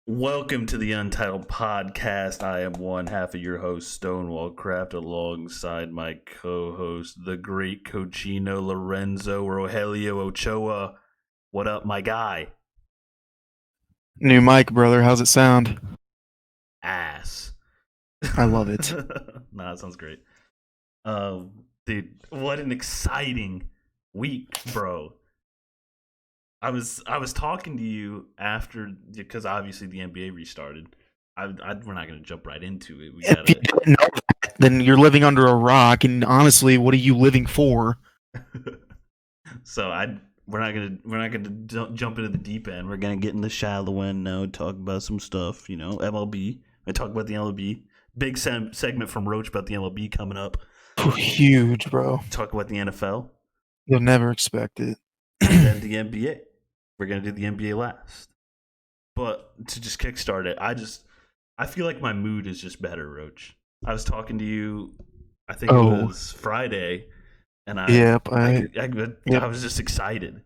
Welcome to the Untitled Podcast. I am one half of your host, Stonewall Craft, alongside my co-host, the great Cochino Lorenzo Rogelio Ochoa. What up, my guy? New mic, brother. How's it sound? Ass. I love it. Nah, that sounds great. Dude, what an exciting week, bro. I was talking to you after because obviously the NBA restarted. We're not gonna jump right into it. We If you gotta. didn't know that, then you're living under a rock. And honestly, what are you living for? So we're not gonna jump into the deep end. We're gonna get in the shallow end now. Talk about some stuff. MLB. I talk about the MLB. Big segment from Roach about the MLB coming up. Huge, bro. Talk about the NFL You'll never expect it. and then the NBA. We're gonna do the NBA last. But to just kickstart it, I feel like my mood is just better, Roach. I was talking to you, I think it Oh, was Friday, and yep. I Yep. was just excited.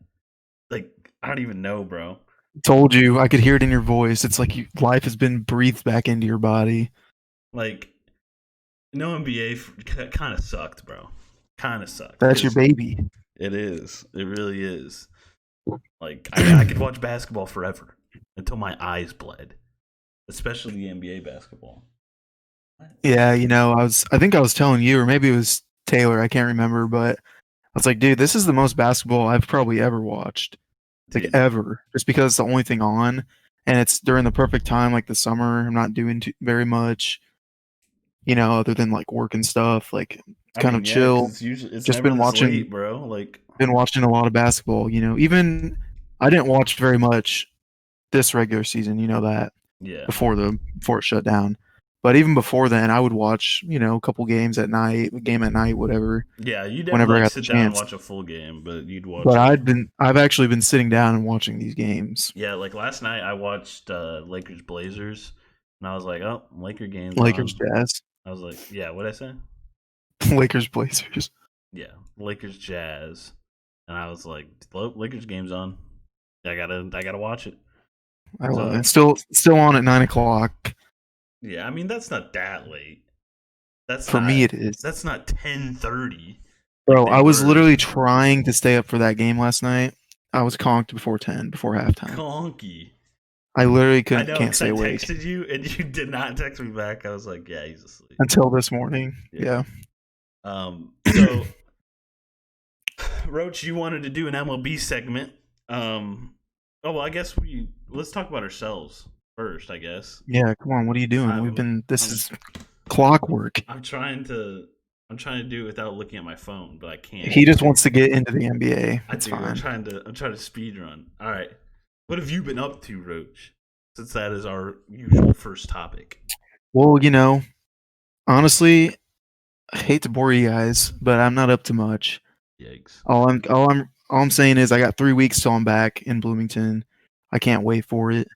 Like I don't even know, bro. Told you. I could hear it in your voice. It's like life has been breathed back into your body. Like no NBA kind of sucked, bro. Kind of sucked That's your because baby. it is. It really is. Like I could watch basketball forever until my eyes bled, especially the NBA basketball. Yeah, I think I was telling you, or maybe it was Taylor. I can't remember, but I was like, dude, this is the most basketball I've probably ever watched. Like Dude, ever, just because it's the only thing on, and it's during the perfect time, like the summer. I'm not doing very much, other than like work and stuff. Like it's I kind of mean, yeah, because chill. it's Just never been this watching, late, bro. Like, been watching a lot of basketball. Even I didn't watch very much this regular season. You know that yeah, before it shut down. But even before then, I would watch, a couple games at night, a game at night, whatever, yeah. You never whenever I like got the sit down and chance. watch a full game, but you'd watch But like, I've actually been sitting down and watching these games. yeah, like last night I watched Lakers Blazers, and I was like, oh, Laker game's Lakers, on. Jazz, I was like, yeah, what I say? Lakers, Blazers. Yeah, Lakers Jazz, and I was like, Lakers game's on. I gotta watch it. I love it. So Still on at 9 o'clock. yeah, I mean that's not that late. That's For me, not it is. that's not 10:30 like Bro, they I was were. literally trying to stay up for that game last night. I was conked before 10, before halftime. Conky. I literally I couldn't know can't because I stay awake texted you and you did not text me back. I was like, yeah, he's asleep. until this morning. Yeah. Yeah. So Roach, you wanted to do an MLB segment. Oh well, I guess let's talk about ourselves first. I guess Yeah, come on. What are you doing? I'm This I'm is clockwork. I'm trying to do it without looking at my phone, but I can't. He just wants to get into the NBA. I It's do. I'm fine. trying to speed run. All right. What have you been up to, Roach? Since that is our usual first topic. Well, honestly, I hate to bore you guys, but I'm not up to much. Yikes. All I'm saying is I got 3 weeks till I'm back in Bloomington. I can't wait for it.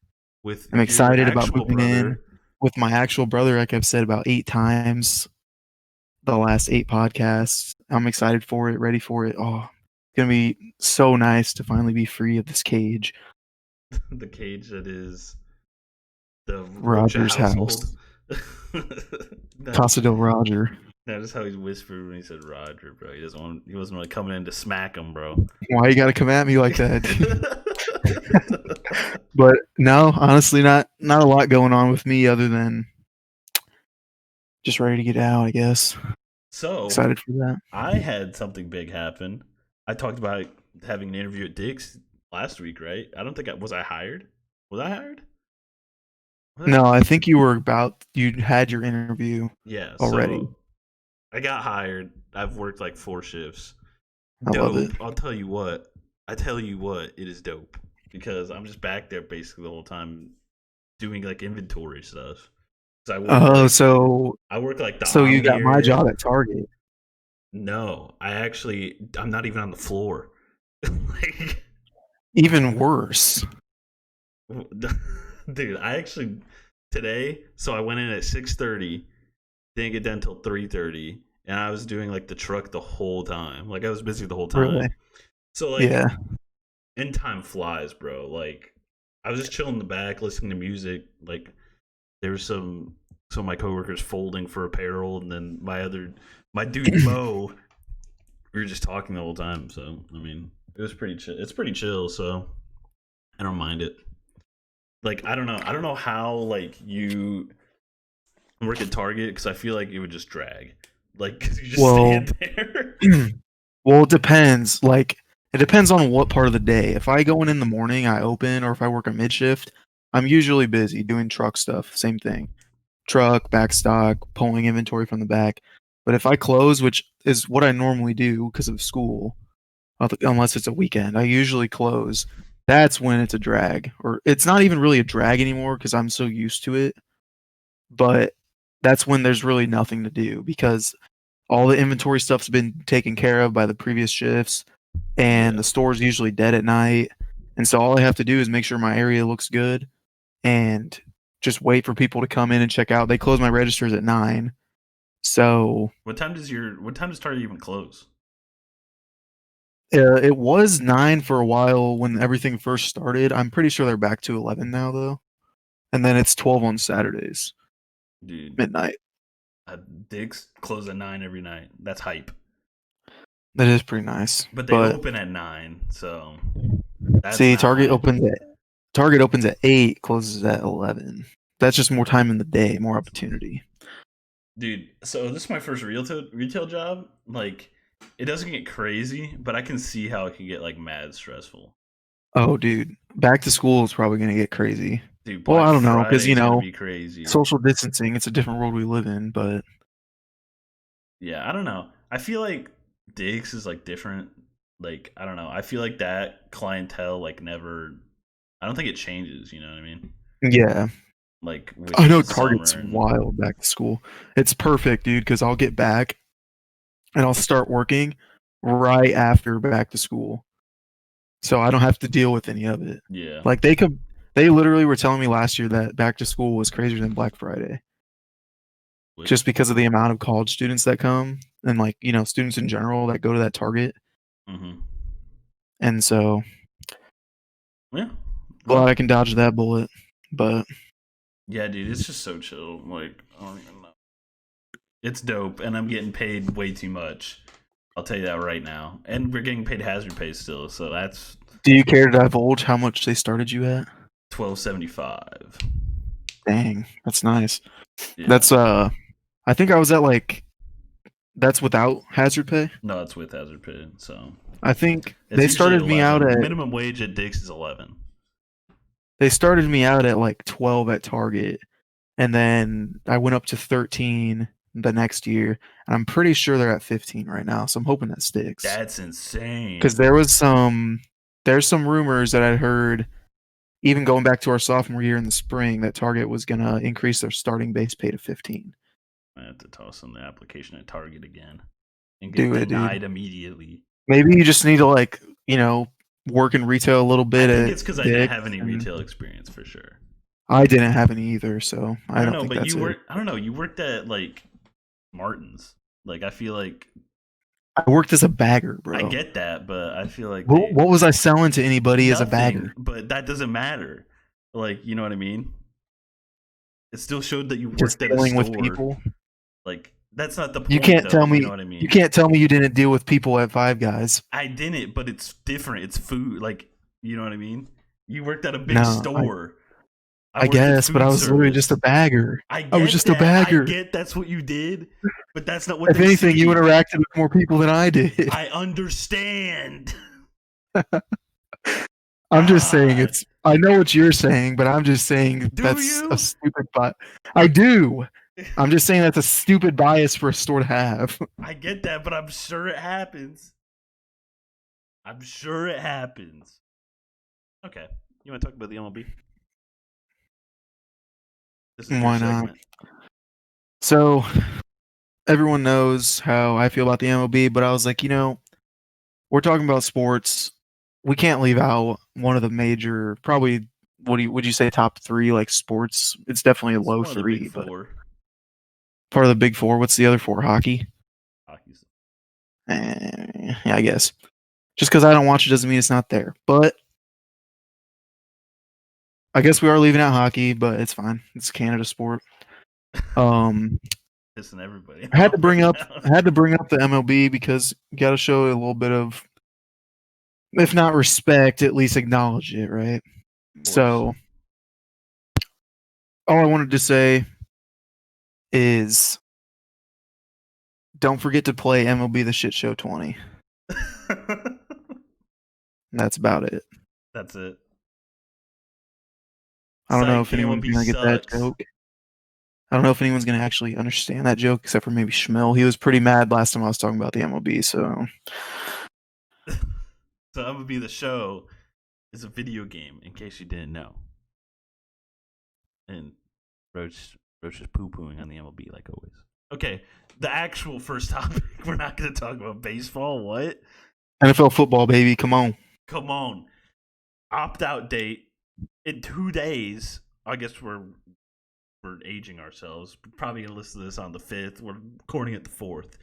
With I'm your excited about actual moving in brother. with my actual brother, like I've said about 8 times the last 8 podcasts. I'm excited for it, ready for it. Oh, it's gonna be so nice to finally be free of this cage. The cage that is the Rocha Roger's household. house. that, Casa del Roger. that is how he whispered when he said Roger, bro. He wasn't really coming in to smack him, bro. Why you gotta come at me like that? But no, honestly, not a lot going on with me other than just ready to get out, I guess. So Excited for that. I had something big happen. I talked about having an interview at Dick's last week, right? I don't think I hired. Was I hired? Was I No, hired? I think you had your interview Yeah. already. So I got hired. I've worked like 4 shifts. I love it. Dope. I'll tell you what. I tell you what, it is dope because I'm just back there basically the whole time doing like inventory stuff. So Oh, so I work like the so you got my Omnier. job at Target. No, I'm not even on the floor. Like, Even worse. dude, I actually today. So I went in at 6:30, didn't get done until 3:30, and I was doing like the truck the whole time. Like I was busy the whole Really? time. So like, Yeah. in time flies, bro. Like I was just chilling in the back, listening to music. Like there was some of my coworkers folding for apparel, and then my dude Mo. We were just talking the whole time. So I mean, it was pretty chill. It's pretty chill. So I don't mind it. Like I don't know. I don't know how like you work at Target because I feel like it would just drag. Like 'cause you just Well, stand there. well, it depends. Like, it depends on what part of the day. If I go in the morning, I open, or if I work a mid shift, I'm usually busy doing truck stuff. Same thing, truck, back stock, pulling inventory from the back. But if I close, which is what I normally do because of school, unless it's a weekend, I usually close. That's when it's a drag, or it's not even really a drag anymore because I'm so used to it. But that's when there's really nothing to do because all the inventory stuff's been taken care of by the previous shifts, and Yeah. the store's usually dead at night. And so all I have to do is make sure my area looks good and just wait for people to come in and check out. They close my registers at 9. So What time does Target even close? it was 9 for a while when everything first started. I'm pretty sure they're back to 11 now, though. And then it's 12 on Saturdays, Dude, midnight. Dick's close at 9 every night. That's hype. That is pretty nice. But they But open at 9, so that's see, not hype. Target opens at 8, closes at 11. That's just more time in the day, more opportunity. Dude, so this is my first retail job. Like, it doesn't get crazy, but I can see how it can get like mad stressful. Oh, dude, back to school is probably gonna get crazy. Dude, Well, Black I don't know, because Friday is gonna be crazy. social distancing. It's a different world we live in, but Yeah, I don't know. I feel like Dick's is like different. Like, I don't know. I feel like that clientele like never. I don't think it changes. You know what I mean? yeah, Like I with know the summer Target's and wild back to school. It's perfect, dude, because I'll get back and I'll start working right after back to school, so I don't have to deal with any of it. yeah. Like they literally were telling me last year that back to school was crazier than Black Friday, just Which because of the amount of college students that come and like students in general that go to that Target, hmm and so yeah. glad Well, I can dodge that bullet. But yeah, dude, it's just so chill. Like, I don't even know. It's dope, and I'm getting paid way too much. I'll tell you that right now. And we're getting paid hazard pay still, so that's do you care to divulge how much they started you at? 12.75. Dang, that's nice. Yeah. That's I think I was at like that's without hazard pay. No, it's with hazard pay. So I think it's usually 11. Minimum wage at Dick's is 11. they started me out at like 12 at Target, and then I went up to 13 the next year, and I'm pretty sure they're at 15 right now. So I'm hoping that sticks. That's Because insane. there's some rumors that I heard even going back to our sophomore year in the spring that Target was gonna increase their starting base pay to 15. I have to toss in the application at Target again and get Do it, dude. denied immediately. Maybe you just need to like work in retail a little I bit think at it's because I didn't Dick's, have any and retail experience for sure. I didn't have any either, so I I don't don't know, think but that's it. I don't know. You worked at like Martin's. Like I feel like I worked as a bagger, I bro. get that, but I feel like What was I selling to anybody as a nothing. bagger? But that doesn't matter. Like you know what I mean? It still showed that you Just worked at a dealing with store. people. Like that's not the You point, can't though. tell You know me what I you mean? can't tell me you didn't deal with people at Five Guys. I didn't, but it's different. It's food. Like you know what I mean? You worked at a big No, store. I I worked in guess, but I food was literally just a service. bagger. I I was get just a that. I bagger. get that's what you did, but that's not what If they anything, you see. interacted with more people than I did. I understand. I'm just saying God, it's. I know what you're saying, but I'm just saying do that's a you? stupid bias. I do. I'm just saying that's a stupid bias for a store to have. I get that, but I'm sure it happens. I'm sure it happens. Okay, you want to talk about the MLB? This is your Why not? segment. So everyone knows how I feel about the MLB, but I was like, we're talking about sports. We can't leave out one of the major, probably. Would you say top three like sports? It's definitely a It's low one of the big three, but four. part of the big four. What's the other four? Hockey. Hockey's Yeah, I guess. Just because I don't watch it doesn't mean it's not there. But I guess we are leaving out hockey, but it's fine. It's Canada sport. Um, Pissing everybody I had to off bring right up now. I had to bring up the MLB because you got to show a little bit of, if not respect, at least acknowledge it, right? Of course. So all I wanted to say is don't forget to play MLB The Shit Show 20. That's about it. That's it. I don't know Psych, if the anyone's MLB gonna get that sucks. joke. I don't know if anyone's gonna actually understand that joke, except for maybe Schmill. He was pretty mad last time I was talking about the MLB. So So MLB the show is a video game, in case you didn't know. And Roach is poo pooing on the MLB like always. Okay, the actual first topic. We're not going to talk about baseball. What? NFL football, baby, come on. Come on. Opt out date in 2 days. I guess we're aging ourselves. We're probably gonna listen to this on the 5th. We're recording it the 4th.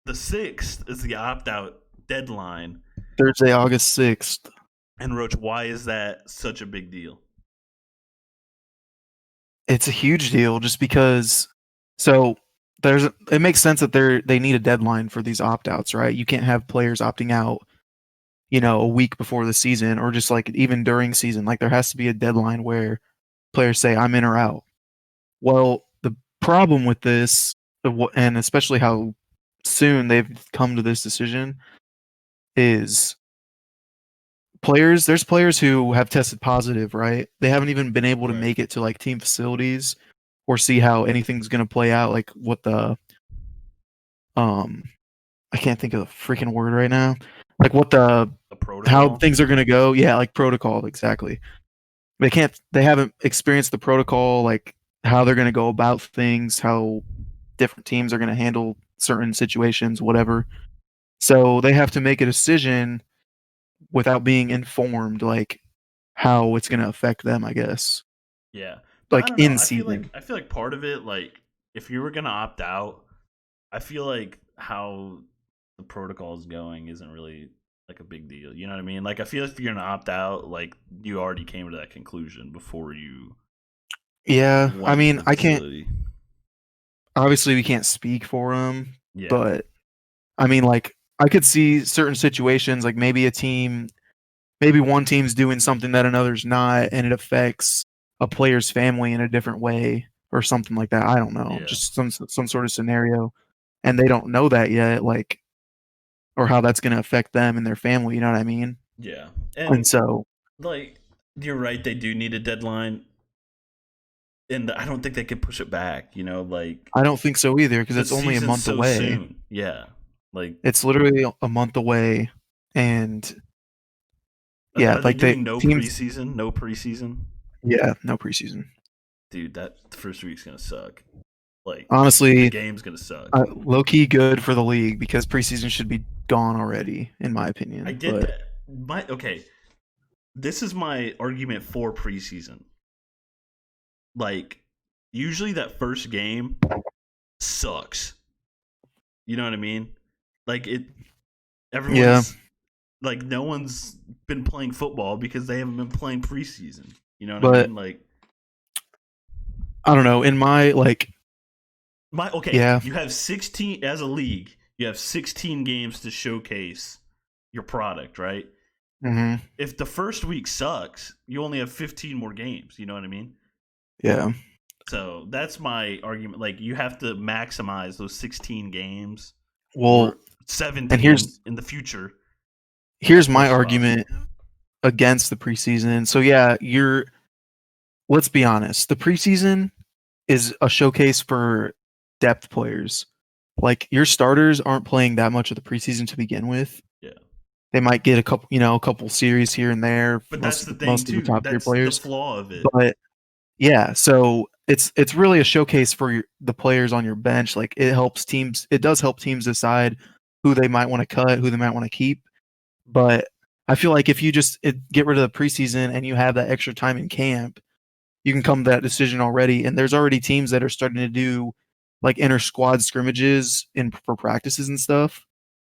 The 6th is the opt out deadline. Thursday, August 6th. And Roach, why is that such a big deal? It's a huge deal just because. So it makes sense that they need a deadline for these opt outs, right? You can't have players opting out, a week before the season or just like even during season. Like there has to be a deadline where players say I'm in or out. Well, the problem with this, and especially how soon they've come to this decision, is there's players who have tested positive, right? They haven't even been able to Right. make it to like team facilities or see how anything's going to play out, like what the I can't think of the freaking word right now. Like what The how protocol? things are going to go. Yeah, like protocol exactly. They haven't experienced the protocol, like how they're going to go about things, how different teams are going to handle certain situations, whatever. So they have to make a decision without being informed, like how it's going to affect them, I guess. Yeah. But I Like don't know. in I feel season. like part of it, like, if you were gonna opt out, I feel like how the protocol is going isn't really like a big deal. You know what I mean? Like, I feel if you're gonna opt out, like, you already came to that conclusion before you Yeah, I went to mean, the I can't. facility. Obviously, we can't speak for them, Yeah. but I mean, like, I could see certain situations, like maybe one team's doing something that another's not, and it affects a player's family in a different way or something like that. I don't know, Yeah. just some sort of scenario, and they don't know that yet, like, or how that's going to affect them and their family. You know what I mean? Yeah. And And so like, you're right, they do need a deadline, and I don't think they could push it back, like, I don't think so either because the it's only a season's month so away. soon. Yeah. Like, It's literally a month away, and yeah, are they like they doing no teams. preseason? No preseason? Yeah, no preseason. Dude, that first week's gonna suck. Like, the Honestly, game's gonna suck. low key good for the league because preseason should be gone already, in my I opinion. did But that. My okay. This is my argument for preseason. Like, usually that first game sucks. You know what I mean? Like, yeah, everyone's like, no one's been playing football because they haven't been playing preseason. You know what I but mean? Like, I don't know. In my like, yeah, you have 16 as a league. You have 16 games to showcase your product, right? hmm If the first week sucks, you only have 15 more games. You know what I mean? yeah. So that's my argument. Like, you have to maximize those 16 games Well, or and 17 in the future here's as my much as argument possible. against the preseason. So yeah, let's be honest. The preseason is a showcase for depth players. Like your starters aren't playing that much of the preseason to begin with. Yeah. They might get a couple series here and there. But that's the thing Most of the too. top tier That's the players, flaw of it. but yeah. So it's really a showcase for the players on your bench. Like it helps teams. It does help teams decide who they might want to cut, who they might want to keep. But I feel like if you just get rid of the preseason and you have that extra time in camp, you can come to that decision already. And there's already teams that are starting to do like inter squad scrimmages for practices and stuff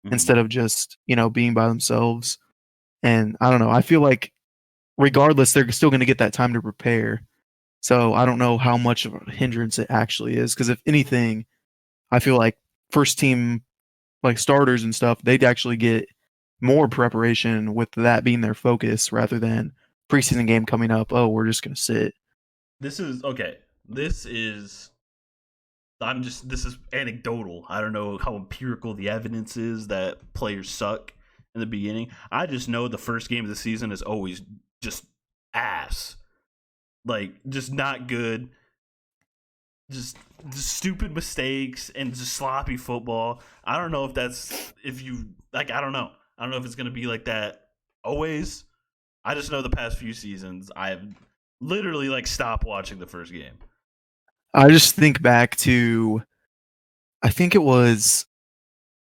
Mhm. instead of just being by themselves. And I don't know. I feel like regardless, they're still going to get that time to prepare. So I don't know how much of a hindrance it actually is. Because if anything, I feel like first team like starters and stuff, they'd actually get more preparation with that being their focus rather than preseason game coming up. Oh, we're just going to sit. This is okay. This is anecdotal. I don't know how empirical the evidence is that players suck in the beginning. I just know the first game of the season is always just ass. Like just not good. Just stupid mistakes and just sloppy football. I don't know if you like I don't know. I don't know if it's gonna be like that always. I just know the past few seasons I've literally like stopped watching the first game. I just think back to, I think it was,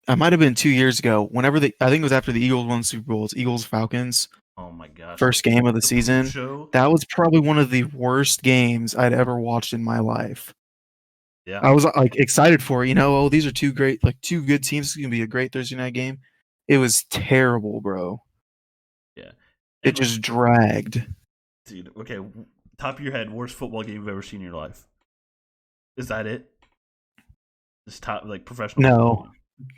I might have been 2 years ago. I think it was after the Eagles won the Super Bowl. It's Eagles Falcons, Oh my gosh. first game of the The poop season. show? That was probably one of the worst games I'd ever watched in my life. Yeah. I was like excited for it, oh, these are two good teams. It's gonna be a great Thursday night game. It was terrible, bro. Yeah. It And like just dragged. dude, okay, top of your head, worst football game you've ever seen in your life. Is that it? Just top like professional football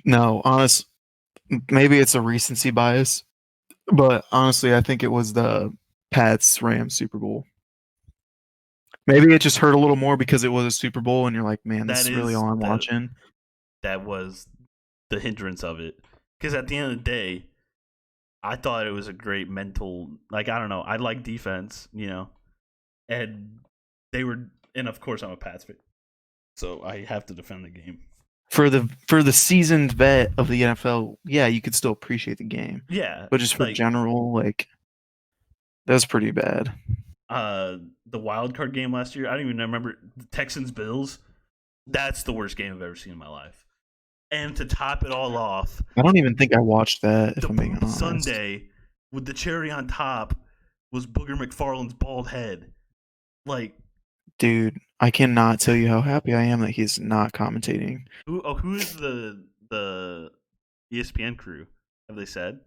No, game. no, maybe it's a recency bias, but honestly, I think it was the Pats Rams Super Bowl. Maybe it just hurt a little more because it was a Super Bowl, and you're like, man, this That is really is all I'm that watching. that was the hindrance of it. Because at the end of the day, I thought it was a great mental like I don't know, I like defense, and they were and of course I'm a Pats fan. So I have to defend the game. For the seasoned vet of the NFL, yeah, you could still appreciate the game, Yeah, but just for like general, like that was pretty bad. the wild card game last year, I don't even remember the Texans Bills. That's the worst game I've ever seen in my life. And to top it all off, I don't even think I watched that, if the I'm being poop honest. Sunday with the cherry on top was Booger McFarland's bald head. Like Dude, I cannot tell you how happy I am that he's not commentating. who is the ESPN crew? Have they said?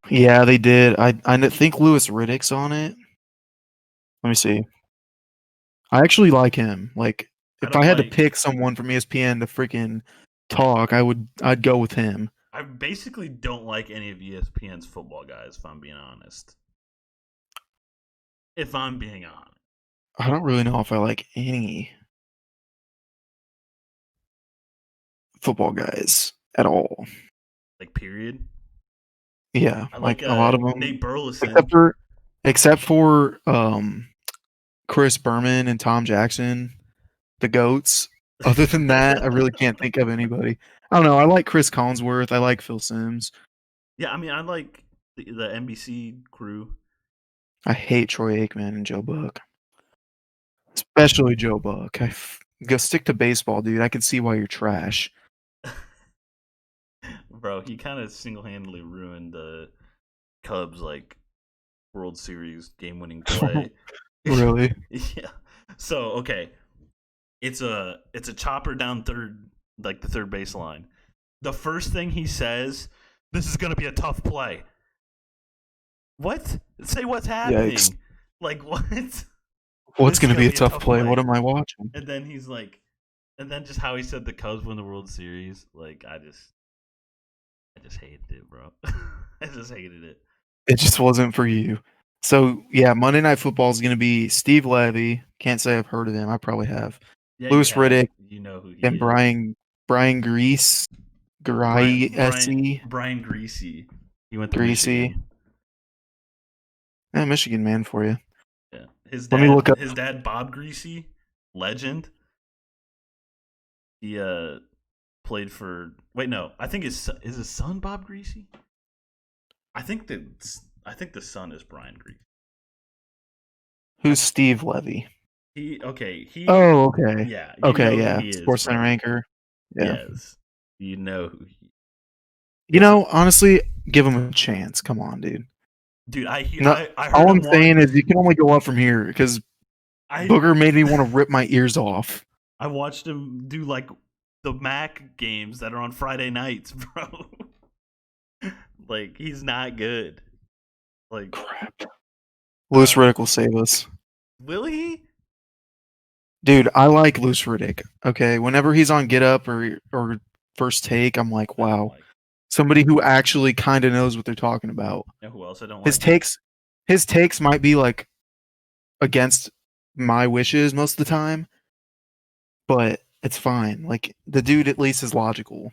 Yeah, they did. I think Lewis Riddick's on it. Let me see. I actually like him. Like, I if I don't had to like. pick someone from ESPN to freaking talk, I'd go with him. I basically don't like any of ESPN's football guys. If I'm being honest. If I'm being honest. I don't really know if I like any football guys at all. Like period. Yeah, I like like a lot of Nate them, except Burleson. for except for Chris Berman and Tom Jackson, the goats. Other than that, I really can't think of anybody. I don't know. I like Chris Collinsworth. I like Phil Simms. Yeah, I mean, I like the NBC crew. I hate Troy Aikman and Joe Buck, especially Joe Buck. Go stick to baseball, dude. I can see why you're trash. Bro, he kind of single handedly ruined the Cubs like World Series game winning play. Really? Yeah. So okay, it's a chopper down third, like the third baseline. The first thing he says, "This is gonna be a tough play." What? Say what's Yikes! happening? Like what? What's This is going to gonna be a be a tough tough play? What play. am I watching? And then he's like, and then just how he said the Cubs win the World Series. Like I just hated it, bro. I just hated it. It just wasn't for you. So yeah, Monday Night Football is going to be Steve Levy. Can't say I've heard of him. I probably have. Yeah, you Lewis have. Riddick You know who he and is. Brian Grease, Brian Greasy. He went to Greasy. Michigan. Michigan man for you. Yeah, his Let me look dad. up. His dad, Bob Greasy, legend. He played for. Wait, no. I think is his son Bob Greasy. I think the son is Brian Greasy. Who's Steve Levy? He okay. He Oh, okay. yeah. You Okay, know who yeah. he is Sports Center from. anchor. Yeah. Yes, you know who he. So, Honestly, give him a chance. Come on, dude. dude, No, I heard all him I'm one. saying is you can only go up from here because I Booger made me want to rip my ears off. I watched him do like the Mac games that are on Friday nights, bro. Like he's not good. Like Crap. Louis Riddick will save us. Will he? Dude, I like Louis Riddick. Okay, whenever he's on Get Up or First Take, I'm like, I don't wow, like. somebody who actually kind of knows what they're talking about. You know who else I don't His like? takes, his takes might be like against my wishes most of the time, but it's fine. Like the dude at least is logical.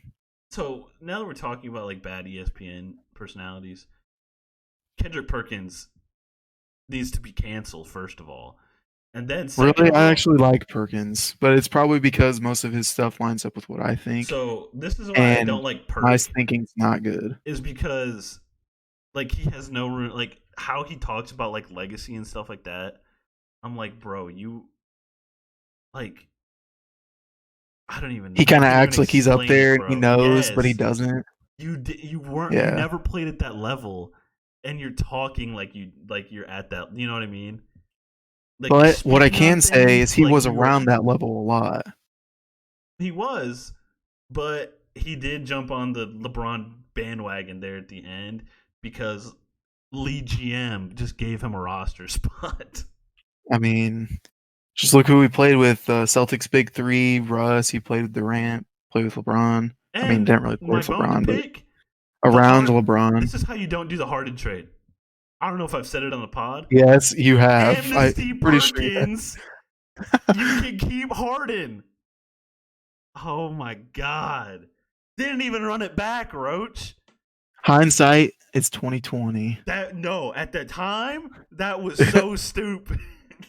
So now that we're talking about like bad ESPN personalities, Kendrick Perkins needs to be canceled first of all, and then second Really, of I all, actually like Perkins, but it's probably because most of his stuff lines up with what I think, so this is why I don't and like my Perk thinking's not good. is because like he has no room, like how he talks about like legacy and stuff like that. I'm like, bro, you like I don't even He I kind of can't even acts like he's up explain it, there and he bro. knows, but he Yes, doesn't. you weren't you Yeah. never played at that level, and you're talking like you're at that. You know what I mean? Like you're But what I speaking on can say is things he like was you were. around that level a lot. He was, but he did jump on the LeBron bandwagon there at the end because Lee GM just gave him a roster spot. I mean, just look who he played with. Celtics big three, Russ. He played with Durant, played with LeBron. I mean, And didn't really play my with bone to LeBron, but pick the around hard. LeBron. This is how you don't do the Harden trade. I don't know if I've said it on the pod. Yes, you have. I'm Amnesty pretty sure you Perkins. You have. can keep Harden. Oh my god. Didn't even run it back, Roach. Hindsight, it's 2020. That no, at the time, that was so stupid.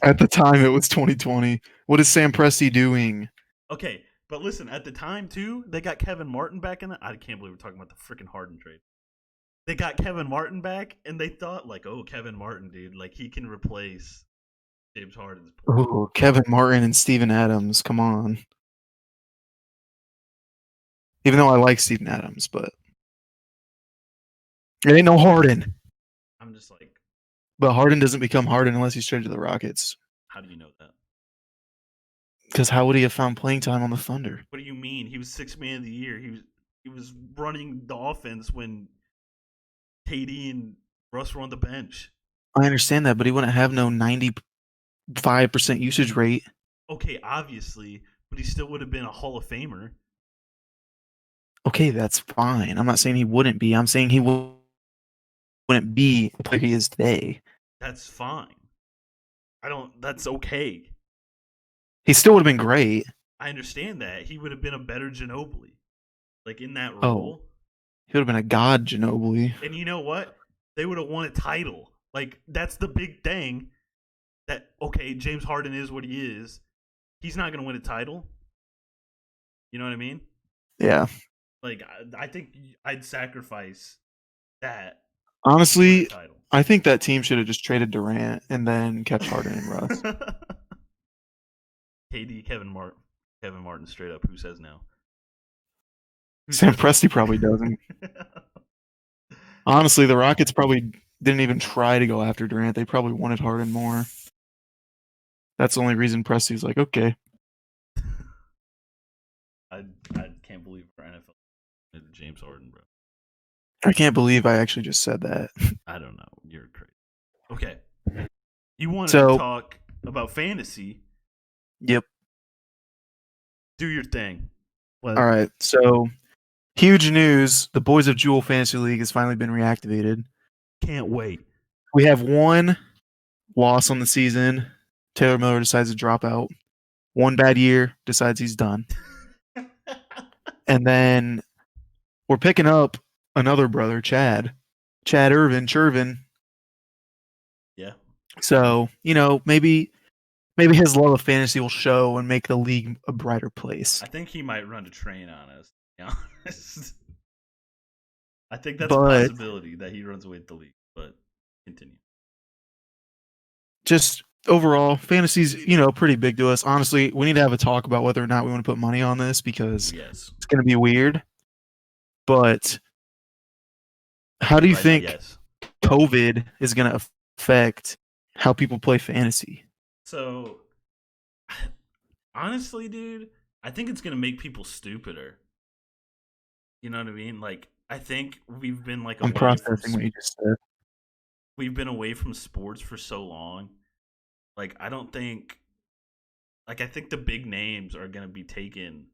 At the time, it was 2020. What is Sam Presti doing? Okay, but listen, at the time too, they got Kevin Martin back in it. I can't believe we're talking about the freaking Harden trade. They got Kevin Martin back, and they thought like, oh, Kevin Martin, dude, like he can replace James Harden's point. Oh, Kevin Martin and Steven Adams. Come on. Even though I like Steven Adams, but it ain't no Harden. I'm just like, But Harden doesn't become Harden unless he's traded to the Rockets. how do you know that? Because how would he have found playing time on the Thunder? What do you mean? He was sixth man of the year. He was running the offense when KD and Russ were on the bench. I understand that, but he wouldn't have no 95% usage rate. Okay, obviously, but he still would have been a Hall of Famer. Okay, that's fine. I'm not saying he wouldn't be. I'm saying he wouldn't be the player he is today. That's fine. I don't. That's okay. He still would have been great. I understand that he would have been a better Ginobili, like in that Oh, role. he would have been a god, Ginobili. And you know what? They would have won a title. Like that's the big thing. That okay, James Harden is what he is. He's not going to win a title. You know what I mean? Yeah. Like I think I'd sacrifice that to win a Honestly, title. I think that team should have just traded Durant and then kept Harden and Russ. KD, Kevin Martin, straight up. Who says no? Who Sam says no? Presti probably doesn't. Honestly, the Rockets probably didn't even try to go after Durant. They probably wanted Harden more. That's the only reason Presti's like, okay. I can't believe our NFL did James Harden, bro. I can't believe I actually just said that. I don't know. You're crazy. Okay, you wanted to So, talk about fantasy? yep. Do your thing. What? All right. So, huge news. The Boys of Jewel Fantasy League has finally been reactivated. Can't wait. We have one loss on the season. Taylor Miller decides to drop out. One bad year, decides he's done. And then we're picking up another brother, Chad. Chad Churvin. Yeah. So, maybe his love of fantasy will show and make the league a brighter place. I think he might run a train on us. To be honest. I think that's a But possibility that he runs away with the league. But continue. just overall, fantasy's, pretty big to us. Honestly, we need to have a talk about whether or not we want to put money on this because Yes. it's going to be weird. But how do you Right now, think yes. COVID is going to affect how people play fantasy? So, honestly, dude, I think it's gonna make people stupider. You know what I mean? Like, I think we've been like I'm away from. processing what you just said. we've been away from sports for so long. Like I think the big names are gonna be taken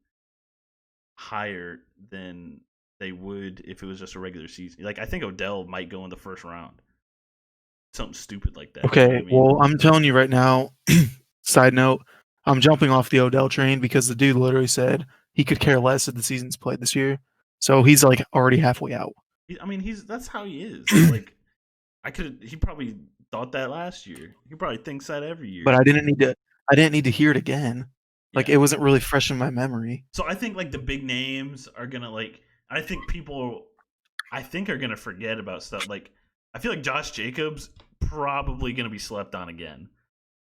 higher than they would if it was just a regular season. Like I think Odell might go in the first round. Something stupid like that. You know what Okay, I mean? well, I'm telling you right now, side note, I'm jumping off the Odell train because the dude literally said he could care less if the season's played this year. So he's like already halfway out. I mean, he's that's how he is. Like he probably thought that last year. He probably thinks that every But year. I didn't need to hear it again. Like Yeah. it wasn't really fresh in my memory. So I think like the big names are gonna like. I think people, I think are gonna forget about stuff like. I feel like Josh Jacobs probably gonna be slept on again.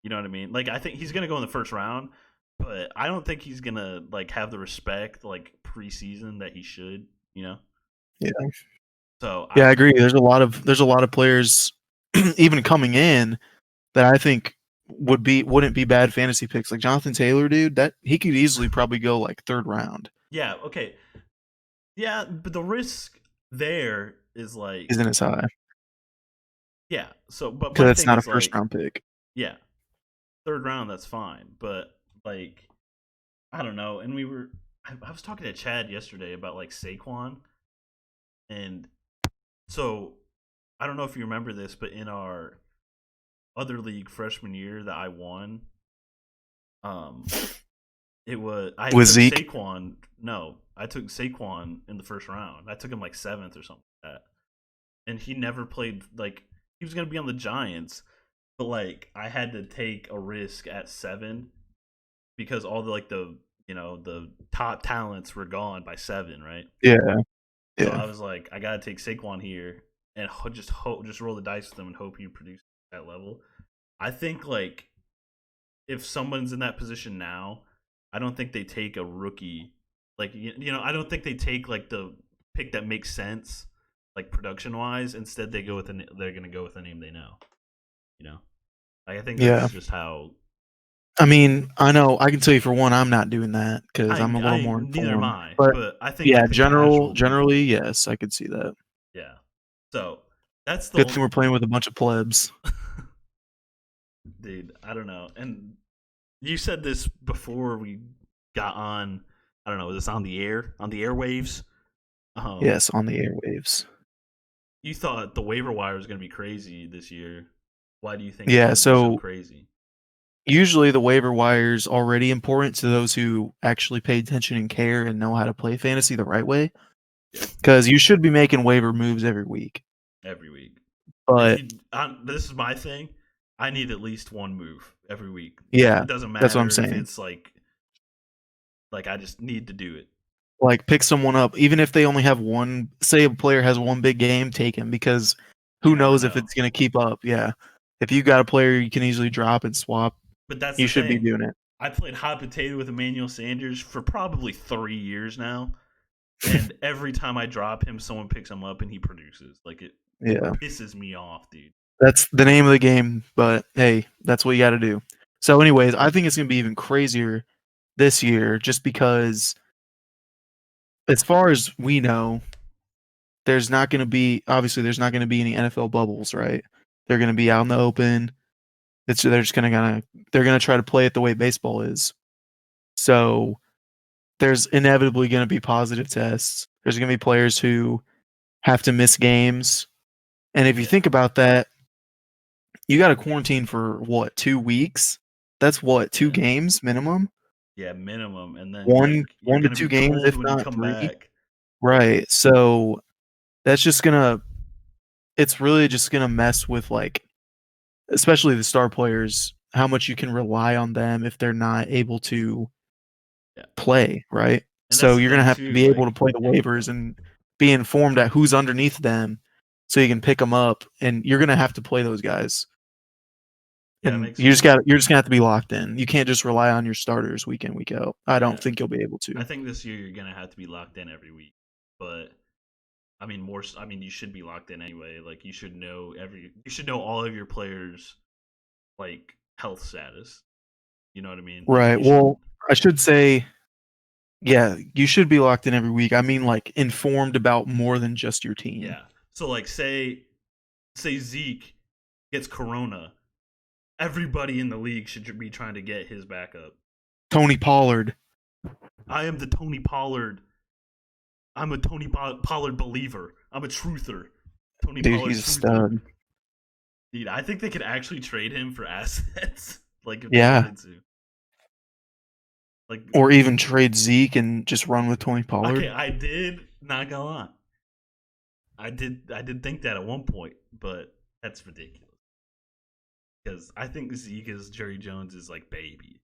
You know what I mean? Like I think he's gonna go in the first round, but I don't think he's gonna like have the respect like preseason that he should. You know. Yeah. So Yeah, I agree. There's a lot of players even coming in that I think wouldn't be bad fantasy picks. Like Jonathan Taylor, dude, that he could easily probably go like third round. yeah, okay, yeah, but the risk there is like Isn't as high yeah. So, but because my it's thing not a is first like round pick. yeah, third round that's fine, but like I don't know. And I was talking to Chad yesterday about like Saquon, and so I don't know if you remember this, but in our other league freshman year that I won, um, it was I With took Zeke, Saquon. No, I took Saquon in the first round. I took him like seventh or something like that, and he never played. Like he was gonna be on the Giants, but like I had to take a risk at 7 because all the like the top talents were gone by 7, right? yeah, So yeah, I was like, I gotta take Saquon here and just roll the dice with him and hope he produces at that level. I think like if someone's in that position now, I don't think they take a rookie. Like I don't think they take like the pick that makes sense, like production wise. Instead, they're gonna go with a name they know. You know, like, I think yeah. that's just how. I mean, I know I can tell you for one, I'm not doing that because I'm a little I more neither am informed. I, But but I think yeah, like the casual generally, people, yes, I could see that. yeah. So that's the Good thing only we're playing with a bunch of plebs. dude. I don't know. And you said this before we got on. I don't know. Was this on the air, on the airwaves? Um, Yes, on the airwaves. you thought the waiver wire was going to be crazy this year. Why do you think it's Yeah, going to be so so crazy? usually the waiver wire is already important to those who actually pay attention and care and know how to play fantasy the right way. Yeah, Because you should be making waiver moves every week. every week. If But you, this is my thing. I need at least one move every week. yeah, It doesn't that's what I'm matter if saying. it's like I just need to do it. Like pick someone up, even if they only have one. Say a player has one big game, take him because You who never knows if know. it's going to keep up. Yeah, if you got a player you can easily drop and swap, But that's you the should be thing. doing it. I played hot potato with Emmanuel Sanders for probably 3 years now, and every time I drop him, someone picks him up and he produces. Like it Yeah, pisses me off, dude. that's the name of the game. But hey, that's what you got to do. So, anyways, I think it's going to be even crazier this year, just because, as far as we know, there's not going to be obviously there's not going to be any NFL bubbles, right? They're going to be out in the open. They're just gonna try to play it the way baseball is. So there's inevitably going to be positive tests. There's going to be players who have to miss games. And if you Yeah, think about that, you got to quarantine for what, 2 weeks? That's what, two yeah, games minimum? yeah. Minimum, and then One, like you're one to gonna two be games, cold if when you not come three. back. Right. So that's just gonna, it's really just gonna mess with like, especially the star players, how much you can rely on them if they're not able to Yeah, play, right? and that's So the you're gonna thing have to too. be able Like, to play the waivers and be informed at who's underneath them, so you can pick them up. And you're gonna have to play those guys. yeah, it And makes me. you're just gonna have to be locked in. You can't just rely on your starters week in week out. I don't Yeah, think you'll be able I to. think this year you're gonna have to be locked in every week. But I mean, more. I mean, you should be locked in anyway. Like, you should know every. You should know all of your players' like health status. You know what I mean? Like, Right. you should. Well, I should say, yeah, you should be locked in every week. I mean, like informed about more than just your team. Yeah. So like, say Zeke gets corona, everybody in the league should be trying to get his backup. Tony Pollard. I am the Tony Pollard. I'm a Tony Pollard believer. I'm a truther. Tony Dude, Pollard he's a truther. stud. Dude, I think they could actually trade him for assets. Like if they Yeah. wanted to. Like Or even trade Zeke and just run with Tony Pollard. okay, I did not gonna lie. I did think that at one point, but that's ridiculous. Because I think Zeke is Jerry Jones's like baby.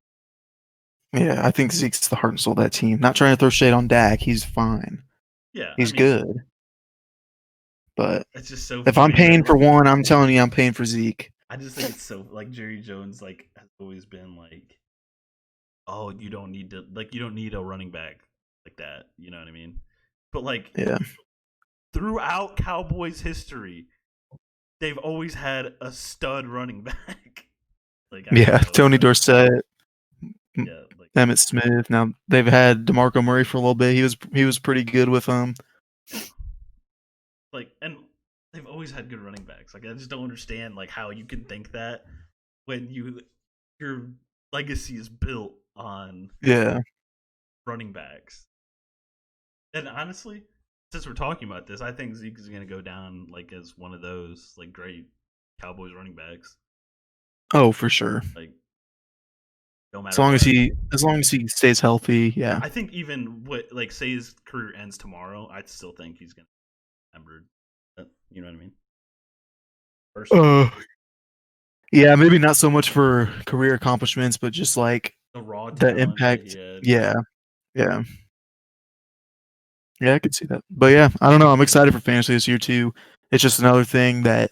Yeah, I think Zeke's the heart and soul of that team. Not trying to throw shade on Dak. He's fine. Yeah, He's good. But it's just so. if I'm paying for one, I'm telling you, I'm paying for Zeke. I just think it's so like Jerry Jones like has always been like, oh, you don't need a running back like that. You know what I mean? But like, yeah, throughout Cowboys history, they've always had a stud running back. Like Tony Dorsett, yeah, like Emmitt Smith. Now they've had DeMarco Murray for a little bit. He was pretty good with them. Like, and they've always had good running backs. Like, I just don't understand like how you can think that when your legacy is built on running backs. And honestly, since we're talking about this, I think Zeke is going to go down like as one of those like great Cowboys running backs. Oh, for sure. Like, no matter as long as he stays healthy, yeah. I think even like say his career ends tomorrow, I still think he's going to be remembered. You know what I mean? Yeah, maybe not so much for career accomplishments, but just like the impact. Yeah. Yeah, I could see that. But yeah, I don't know. I'm excited for fantasy this year too. It's just another thing that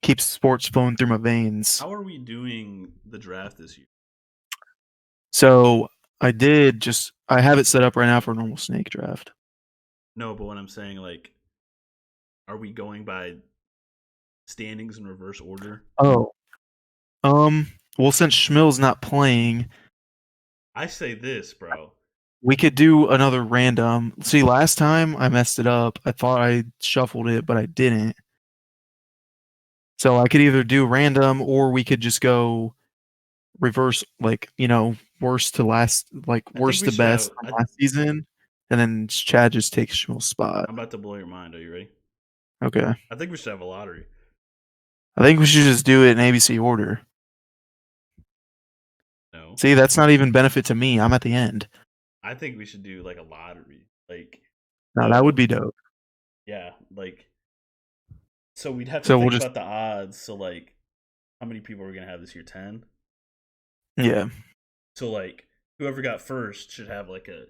keeps sports flowing through my veins. How are we doing the draft this year? So I have it set up right now for a normal snake draft. No, but what I'm saying, like, are we going by standings in reverse order? Oh. Well, since Schmill's not playing, I say this, bro. We could do another random. See, last time I messed it up. I thought I shuffled it, but I didn't. So I could either do random or we could just go reverse, like, worst to last, like worst to best from last season. And then Chad just takes Schmill's spot. I'm about to blow your mind. Are you ready? Okay. I think we should have a lottery. I think we should just do it in ABC order. No. See, that's not even benefit to me. I'm at the end. I think we should do like a lottery. Like, no, that would be dope. Yeah, like, so we'd have to think about the odds. So, like, how many people are we gonna have this year? 10. Yeah. So, like, whoever got first should have like a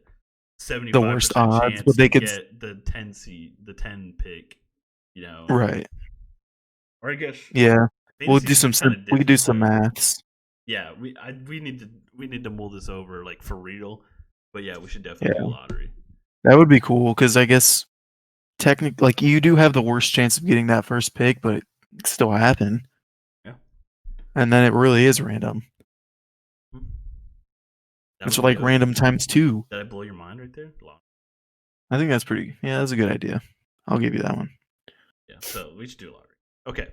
75% the worst odds, chance but they to could get the 10 pick. You know, right? Or I guess we'll do some. We could do some maths. Yeah, we need to mull this over like for real. But yeah, we should definitely do a lottery. That would be cool because I guess technically, like, you do have the worst chance of getting that first pick, but it can still happen. Yeah. And then it really is random. It's like random times 2. Did I blow your mind right there? I think that's pretty. Yeah, that's a good idea. I'll give you that one. Yeah, so we should do a lottery. Okay.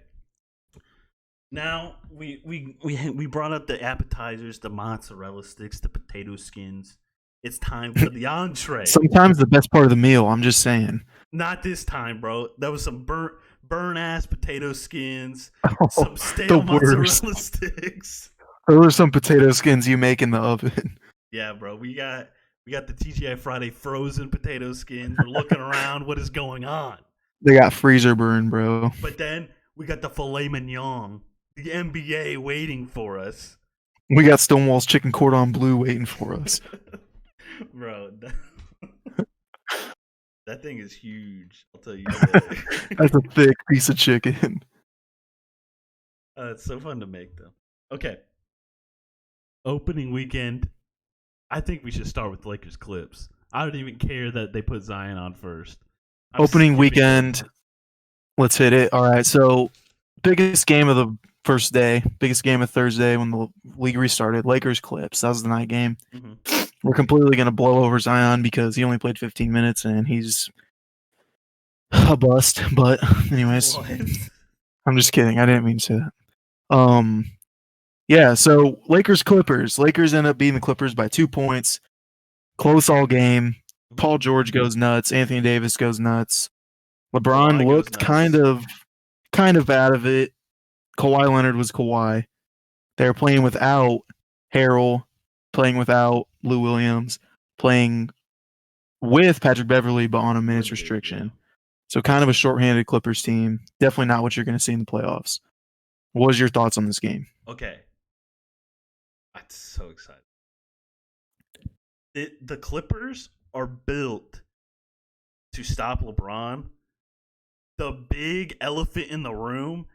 Now we brought up the appetizers, the mozzarella sticks, the potato skins. It's time for the entree. Sometimes the best part of the meal. I'm just saying. Not this time, bro. That was some burnt ass potato skins, some stale mozzarella sticks. Those are some potato skins you make in the oven. Yeah, bro. We got the TGI Friday frozen potato skins. We're looking around. What is going on? They got freezer burn, bro. But then we got the filet mignon, the NBA waiting for us. We got Stonewall's chicken cordon bleu waiting for us. Bro, that thing is huge. I'll tell you that. That's a thick piece of chicken. It's so fun to make, though. Okay. Opening weekend. I think we should start with Lakers clips. I don't even care that they put Zion on first. Opening weekend. Let's hit it. All right. So, biggest game of the first day, biggest game of Thursday when the league restarted. Lakers clips. That was the night game. Mm-hmm. We're completely going to blow over Zion because he only played 15 minutes and he's a bust. But anyways, what? I'm just kidding. I didn't mean to say that. Um, yeah. So Lakers Clippers. Lakers end up beating the Clippers by 2 points. Close all game. Paul George goes nuts. Anthony Davis goes nuts. LeBron Kawhi goes looked nuts. kind of out of it. Kawhi Leonard was Kawhi. They were playing without Harrell, playing without Lou Williams, playing with Patrick Beverly, but on a minutes Limited, yeah. restriction. So kind of a shorthanded Clippers team. Definitely not what you're going to see in the playoffs. What was your thoughts on this game? Okay, I'm so excited. The Clippers are built to stop LeBron. The big elephant in the room,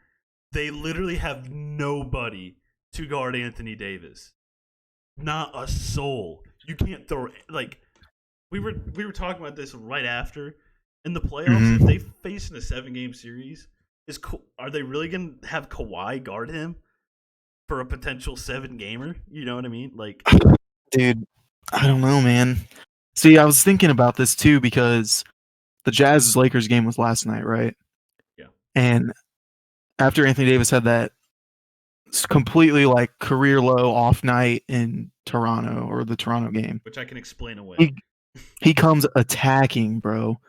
they literally have nobody to guard Anthony Davis. Not a soul. You can't throw like we were talking about this right after in the playoffs. If they Mm-hmm. face in a 7-game series, are they really gonna have Kawhi guard him for a potential 7-gamer? You know what I mean? Like, Dude, I don't know, man. See, I was thinking about this too because the Jazz Lakers game was last night, right? yeah, And after Anthony Davis had that completely like career low off night in Toronto or the Toronto game, which I can explain away. he he comes attacking, bro.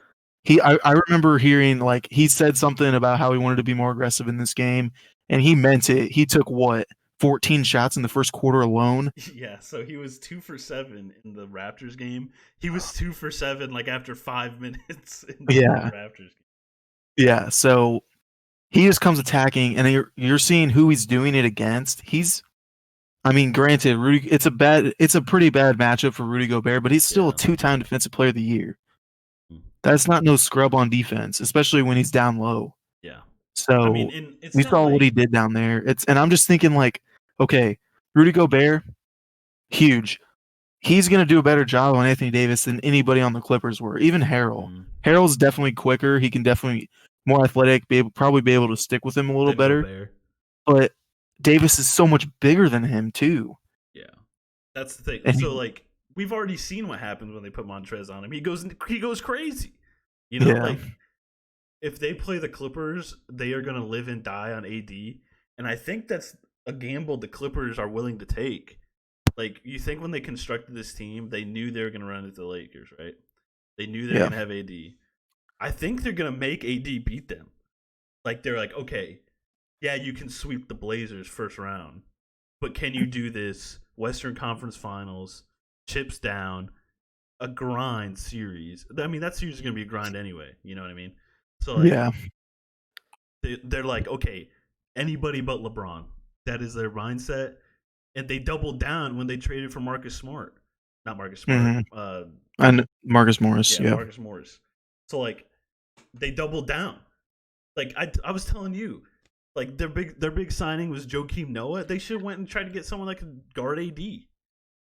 I remember hearing like he said something about how he wanted to be more aggressive in this game, and he meant it. He took what 14 shots in the first quarter alone. Yeah, so he was 2 for 7 in the Raptors game. He was 2 for 7 like after 5 minutes in the Yeah, Raptors game. yeah. So he just comes attacking, and you're seeing who he's doing it against. I mean, granted, Rudy, it's a pretty bad matchup for Rudy Gobert, but he's still a Yeah. 2-time Defensive Player of the Year. Mm. That's not no scrub on defense, especially when he's down low. Yeah. I mean, So and it's we not saw what he like did down there. And I'm just thinking like, okay, Rudy Gobert, huge. He's gonna do a better job on Anthony Davis than anybody on the Clippers were. Even Harrell. mm, Harrell's definitely quicker. He can definitely more athletic. Probably be able to stick with him a little then better. Gobert. But Davis is so much bigger than him too. Yeah. That's the thing. And So like we've already seen what happens when they put Montrez on him. He goes crazy. You know, yeah, like if they play the Clippers, they are going to live and die on AD, and I think that's a gamble the Clippers are willing to take. Like you think when they constructed this team, they knew they were going to run into the Lakers, right? They knew they were yeah, going to have AD. I think they're going to make AD beat them. Like they're like, okay, yeah, you can sweep the Blazers first round, but can you do this Western Conference Finals, chips down, a grind series? I mean, that series is going to be a grind anyway. You know what I mean? So like, yeah, they're like, okay, anybody but LeBron. That is their mindset, and they doubled down when they traded for Marcus Smart, not Marcus Smart. hmm and Marcus Morris. Yeah, Yeah, Marcus Morris. So like, they doubled down. Like I was telling you, like their big signing was Joakim Noah. They should have went and tried to get someone that could guard AD.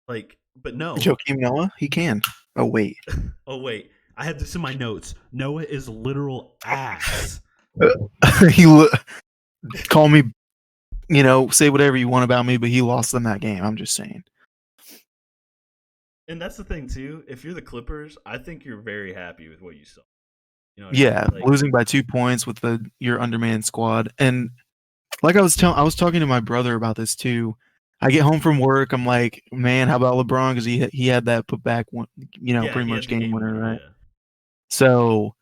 Like, but no. Joakim Noah, he can. Oh wait, Oh wait, I have this in my notes. Noah is literal ass. he call me. Say whatever you want about me, but he lost them that game. I'm just saying. And that's the thing too. If you're the Clippers, I think you're very happy with what you saw. You know what I mean? Yeah, Like, losing by 2 points with your undermanned squad, and like I was talking to my brother about this too. I get home from work, I'm like, man, how about LeBron? Because he had that put back one, yeah, pretty he had much the game game winner, winner. right? Yeah, So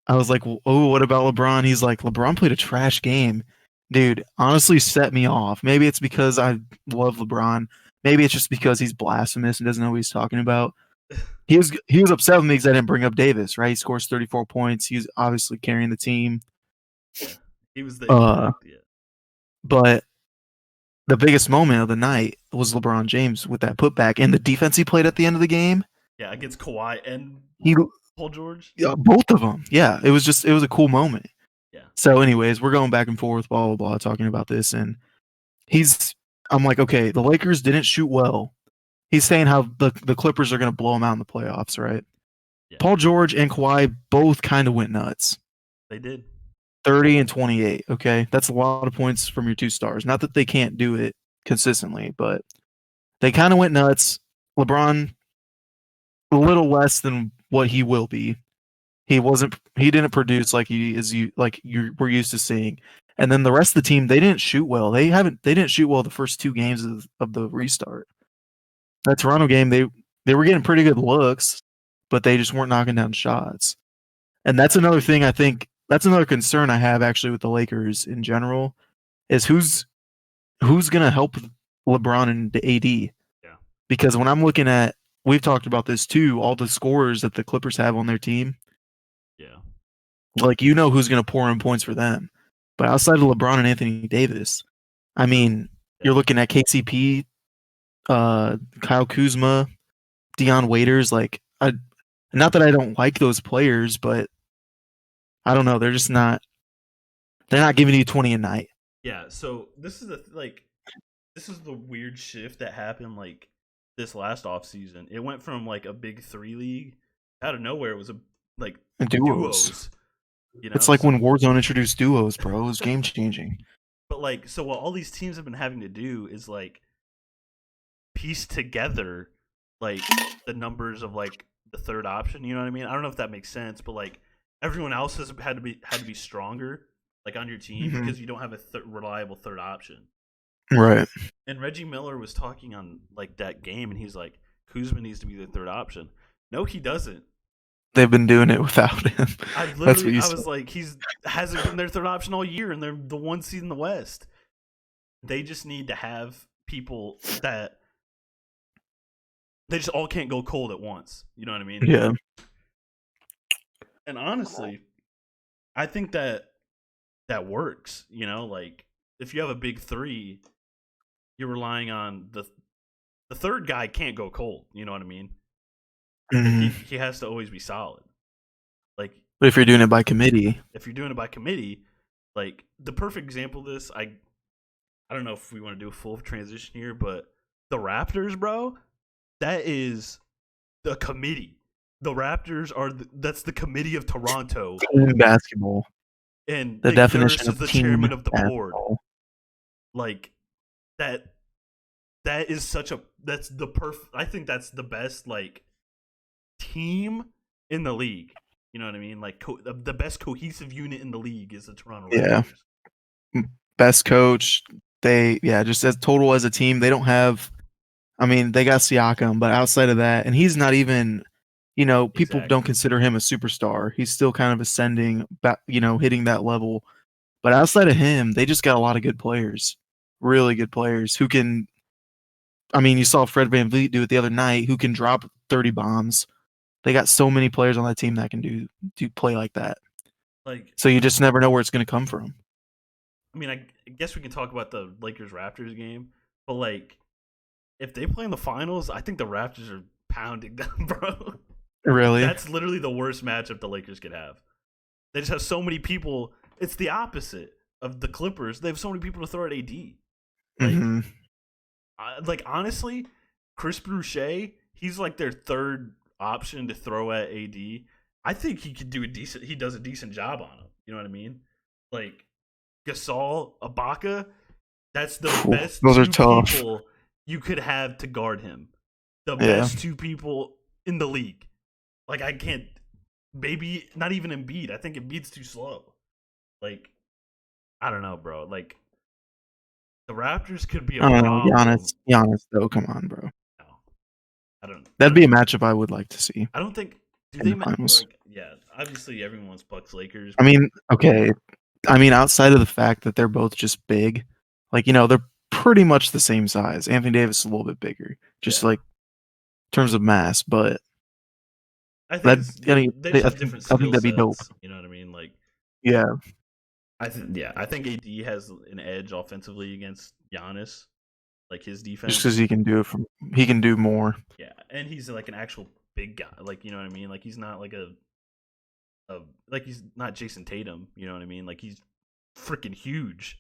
I was like, oh, what about LeBron? He's like, LeBron played a trash game, dude. Honestly, set me off. Maybe it's because I love LeBron. Maybe it's just because he's blasphemous and doesn't know what he's talking about. He was upset with me because I didn't bring up Davis, right? He scores 34 points. He's obviously carrying the team. yeah. He was the Uh, impact. Yeah, but the biggest moment of the night was LeBron James with that putback and the defense he played at the end of the game. yeah. Against Kawhi and He Paul George. both of them. Yeah, it was a cool moment. Yeah, So, anyways, we're going back and forth, blah blah blah, talking about this, and he's. I'm like, okay, the Lakers didn't shoot well. He's saying how the Clippers are going to blow him out in the playoffs, right? yeah. Paul George and Kawhi both kind of went nuts. They did. 30 and 28. Okay, that's a lot of points from your two stars. Not that they can't do it consistently, but they kind of went nuts. LeBron a little less than what he will be. He wasn't. He didn't produce like he is. Like you were used to seeing. And then the rest of the team, they didn't shoot well. They didn't shoot well the first 2 games of the restart. That Toronto game, they were getting pretty good looks, but they just weren't knocking down shots. And that's another thing I think that's another concern I have actually with the Lakers in general is who's gonna help LeBron and the AD. Yeah. Because when I'm looking at we've talked about this too, all the scorers that the Clippers have on their team, Yeah. like who's gonna pour in points for them. But outside of LeBron and Anthony Davis, I mean, Yeah. you're looking at KCP, Kyle Kuzma, Dion Waiters. Like, not that I don't like those players, but I don't know. They're just not. They're not giving you 20 a night. Yeah. So this is this is the weird shift that happened like this last offseason. It went from like a big three league out of nowhere. It was a like Duos. duos. You know, It's like when Warzone introduced duos, bro. It was game changing. but like so what all these teams have been having to do is like piece together like the numbers of like the third option. You know what I mean? I don't know if that makes sense, but like everyone else has had to be stronger like on your team because you don't have a reliable third option. Right. And Reggie Miller was talking on like that game, and he's like, Kuzma needs to be the third option. No, he doesn't. They've been doing it without him. I That's what literally, you I said. was like, he's hasn't been their third option all year, and they're the one seed in the West. They just need to have people that they just all can't go cold at once. You know what I mean? Yeah. And honestly, I think that that works. You know, like if you have a big three, you're relying on the third guy can't go cold. You know what I mean? Mhm. He has to always be solid. Like, But if you're doing it by committee, if you're doing it by committee, like the perfect example of this, I don't know if we want to do a full transition here, but the Raptors, bro, that is the committee. The Raptors are that's the committee of Toronto, team basketball, and the Nick definition Nurse is of the team chairman of the board. basketball. Like that, that is such a that's the perfect. I think that's the best like team in the league. You know what I mean? Like the best cohesive unit in the league is the Toronto Yeah. Raptors. Best coach. Just as total as a team, they don't have. I mean, they got Siakam, but outside of that, and he's not even. People don't Exactly. consider him a superstar. He's still kind of ascending, back, hitting that level. But outside of him, they just got a lot of good players, really good players who can. I mean, you saw Fred VanVleet do it the other night, who can drop 30 bombs. They got so many players on that team that can do play like that. Like, So you just never know where it's going to come from. I mean, I guess we can talk about the Lakers Raptors game, but like, if they play in the finals, I think the Raptors are pounding them, bro. Really? That's literally the worst matchup the Lakers could have. They just have so many people. It's the opposite of the Clippers. They have so many people to throw at AD. Like, Mm-hmm. like honestly, Chris Boucher, he's like their third option to throw at AD. I think he could do a decent. He does a decent job on him. You know what I mean? Like Gasol, Ibaka. That's the best Those are two tough. people you could have to guard him. The Yeah. best two people in the league. Like I can't. Maybe not even Embiid. I think Embiid's too slow. Like I don't know, bro. Like the Raptors could be a I don't know. problem. Giannis, though. Come on, bro. No, I don't. That'd be a matchup I would like to see I don't think. Do in they the finals. like? Yeah, obviously everyone wants Bucks Lakers. I mean, okay. I mean, outside of the fact that they're both just big, like, they're pretty much the same size. Anthony Davis is a little bit bigger, just Yeah. like in terms of mass, but I think that it's they I just have think different I think skill that'd be dope. sets. You know what I mean? Like Yeah, I think AD has an edge offensively against Giannis, like his just defense. because he can do more. Yeah, and he's like an actual big guy. Like you know what I mean? Like he's not like like he's not Jason Tatum. You know what I mean? Like he's freaking huge.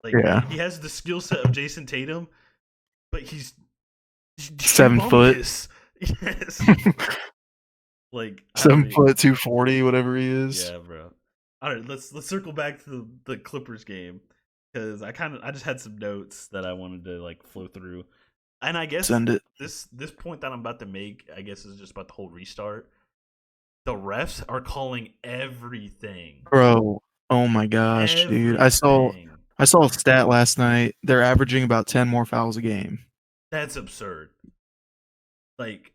Like Yeah, he has the skill set of Jason Tatum, but he's 7 foot, humongous. Yes. Like I don't 7 know. foot 240, whatever he is. Yeah, bro. All right, let's circle back to the Clippers game because I just had some notes that I wanted to like flow through, and I guess Send it, this point that I'm about to make, I guess, is just about the whole restart. The refs are calling everything. bro. Oh my gosh, dude. Everything. I saw a stat last night. They're averaging about 10 more fouls a game. That's absurd. Like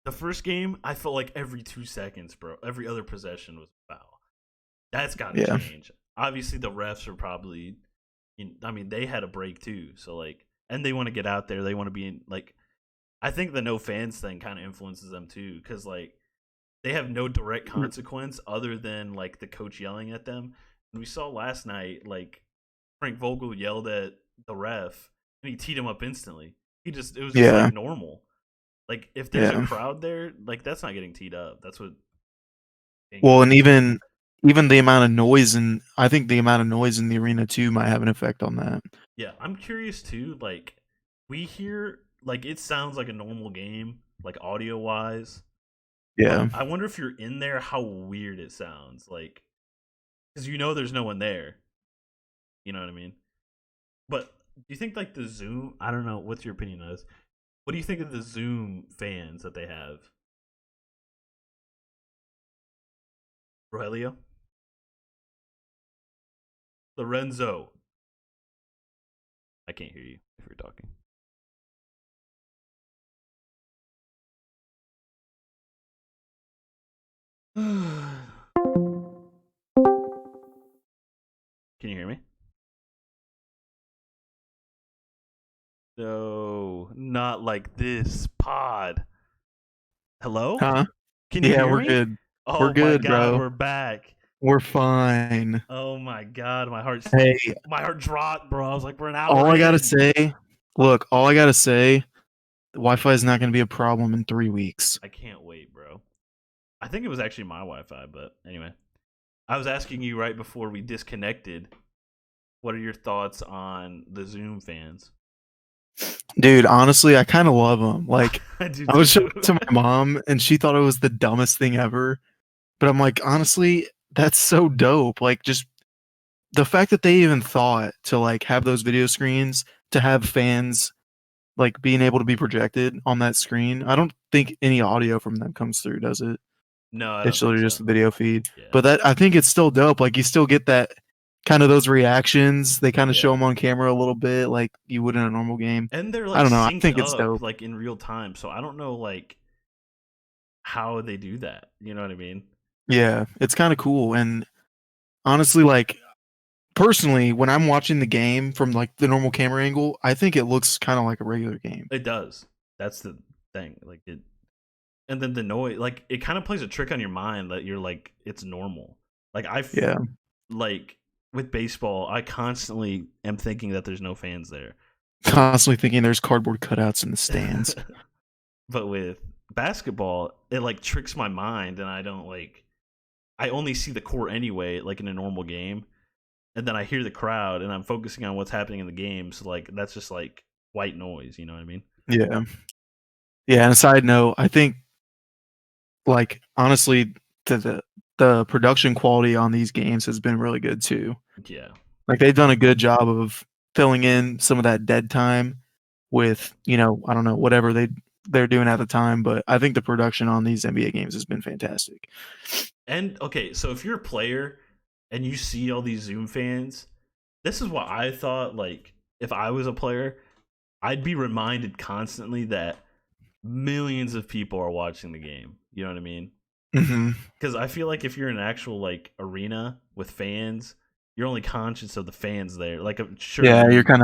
the first game, I felt like every 2 seconds, bro. Every other possession was a foul. That's got to Yeah. change. Obviously, the refs are probably. I mean, they had a break too, so like, and they want to get out there. They want to be in like. I think the no fans thing kind of influences them too, because like they have no direct consequence other than like the coach yelling at them. And we saw last night, like Frank Vogel yelled at the ref and he teed him up instantly. It was just like Yeah. normal. Like if there's a Yeah. crowd there, like that's not getting teed up. That's what being Well, and illegal. even the amount of noise, and I think the amount of noise in the arena too might have an effect on that. Yeah, I'm curious too. Like we hear, like it sounds like a normal game, like audio wise. But Yeah. I wonder if you're in there, how weird it sounds. Like, because you know there's no one there. You know what I mean? But do you think like the Zoom? I don't know. What's your opinion on this? What do you think of the Zoom fans that they have? Rogelio, Lorenzo. I can't hear you if you're talking. Can you hear me? No, not like this pod. Hello? Huh? Can you Yeah, hear we're me? good. We're Oh my good, god, bro. we're back. We're fine. Oh my god, Hey, my heart dropped, bro. I was like, we're an all hour I gotta in. say, look, all I gotta say, Wi-Fi is not gonna be a problem in 3 weeks. I can't wait, bro. I think it was actually my Wi-Fi, but anyway. I was asking you right before we disconnected. What are your thoughts on the Zoom fans? Dude, honestly, I kind of love them. Like, I do I was showing too. it to my mom, and she thought it was the dumbest thing ever. But I'm like, honestly, that's so dope. Like, just the fact that they even thought to like have those video screens to have fans like being able to be projected on that screen. I don't think any audio from them comes through, does it? No, I don't It's think literally just so. a video feed. Yeah, But that I think it's still dope. Like you still get that kind of those reactions. They kind of show yeah. them on camera a little bit, like you would in a normal game. And they're I like don't know. I synced think it's up dope. like in real time, so I don't know like how they do that. You know what I mean? Yeah, it's kind of cool. And honestly, like personally, when I'm watching the game from like the normal camera angle, I think it looks kind of like a regular game. It does. That's the thing. Like it, and then the noise, like it kind of plays a trick on your mind that you're like it's normal. Like Yeah, like with baseball, I constantly am thinking that there's no fans there. constantly thinking there's cardboard cutouts in the stands. But with basketball, it like tricks my mind, and I don't like. I only see the court anyway, like in a normal game, and then I hear the crowd, and I'm focusing on what's happening in the game. So like that's just like white noise. You know what I mean? Yeah. Yeah, and a side note, I think like honestly the production quality on these games has been really good too. Yeah. Like they've done a good job of filling in some of that dead time with, I don't know, whatever they're doing at the time, but I think the production on these NBA games has been fantastic. And okay, so if you're a player and you see all these Zoom fans, this is what I thought. Like, if I was a player, I'd be reminded constantly that millions of people are watching the game. You know what I mean? Mhm. Because I feel like if you're in an actual like arena with fans, you're only conscious of the fans there. Like, I'm sure Yeah, you, you're kind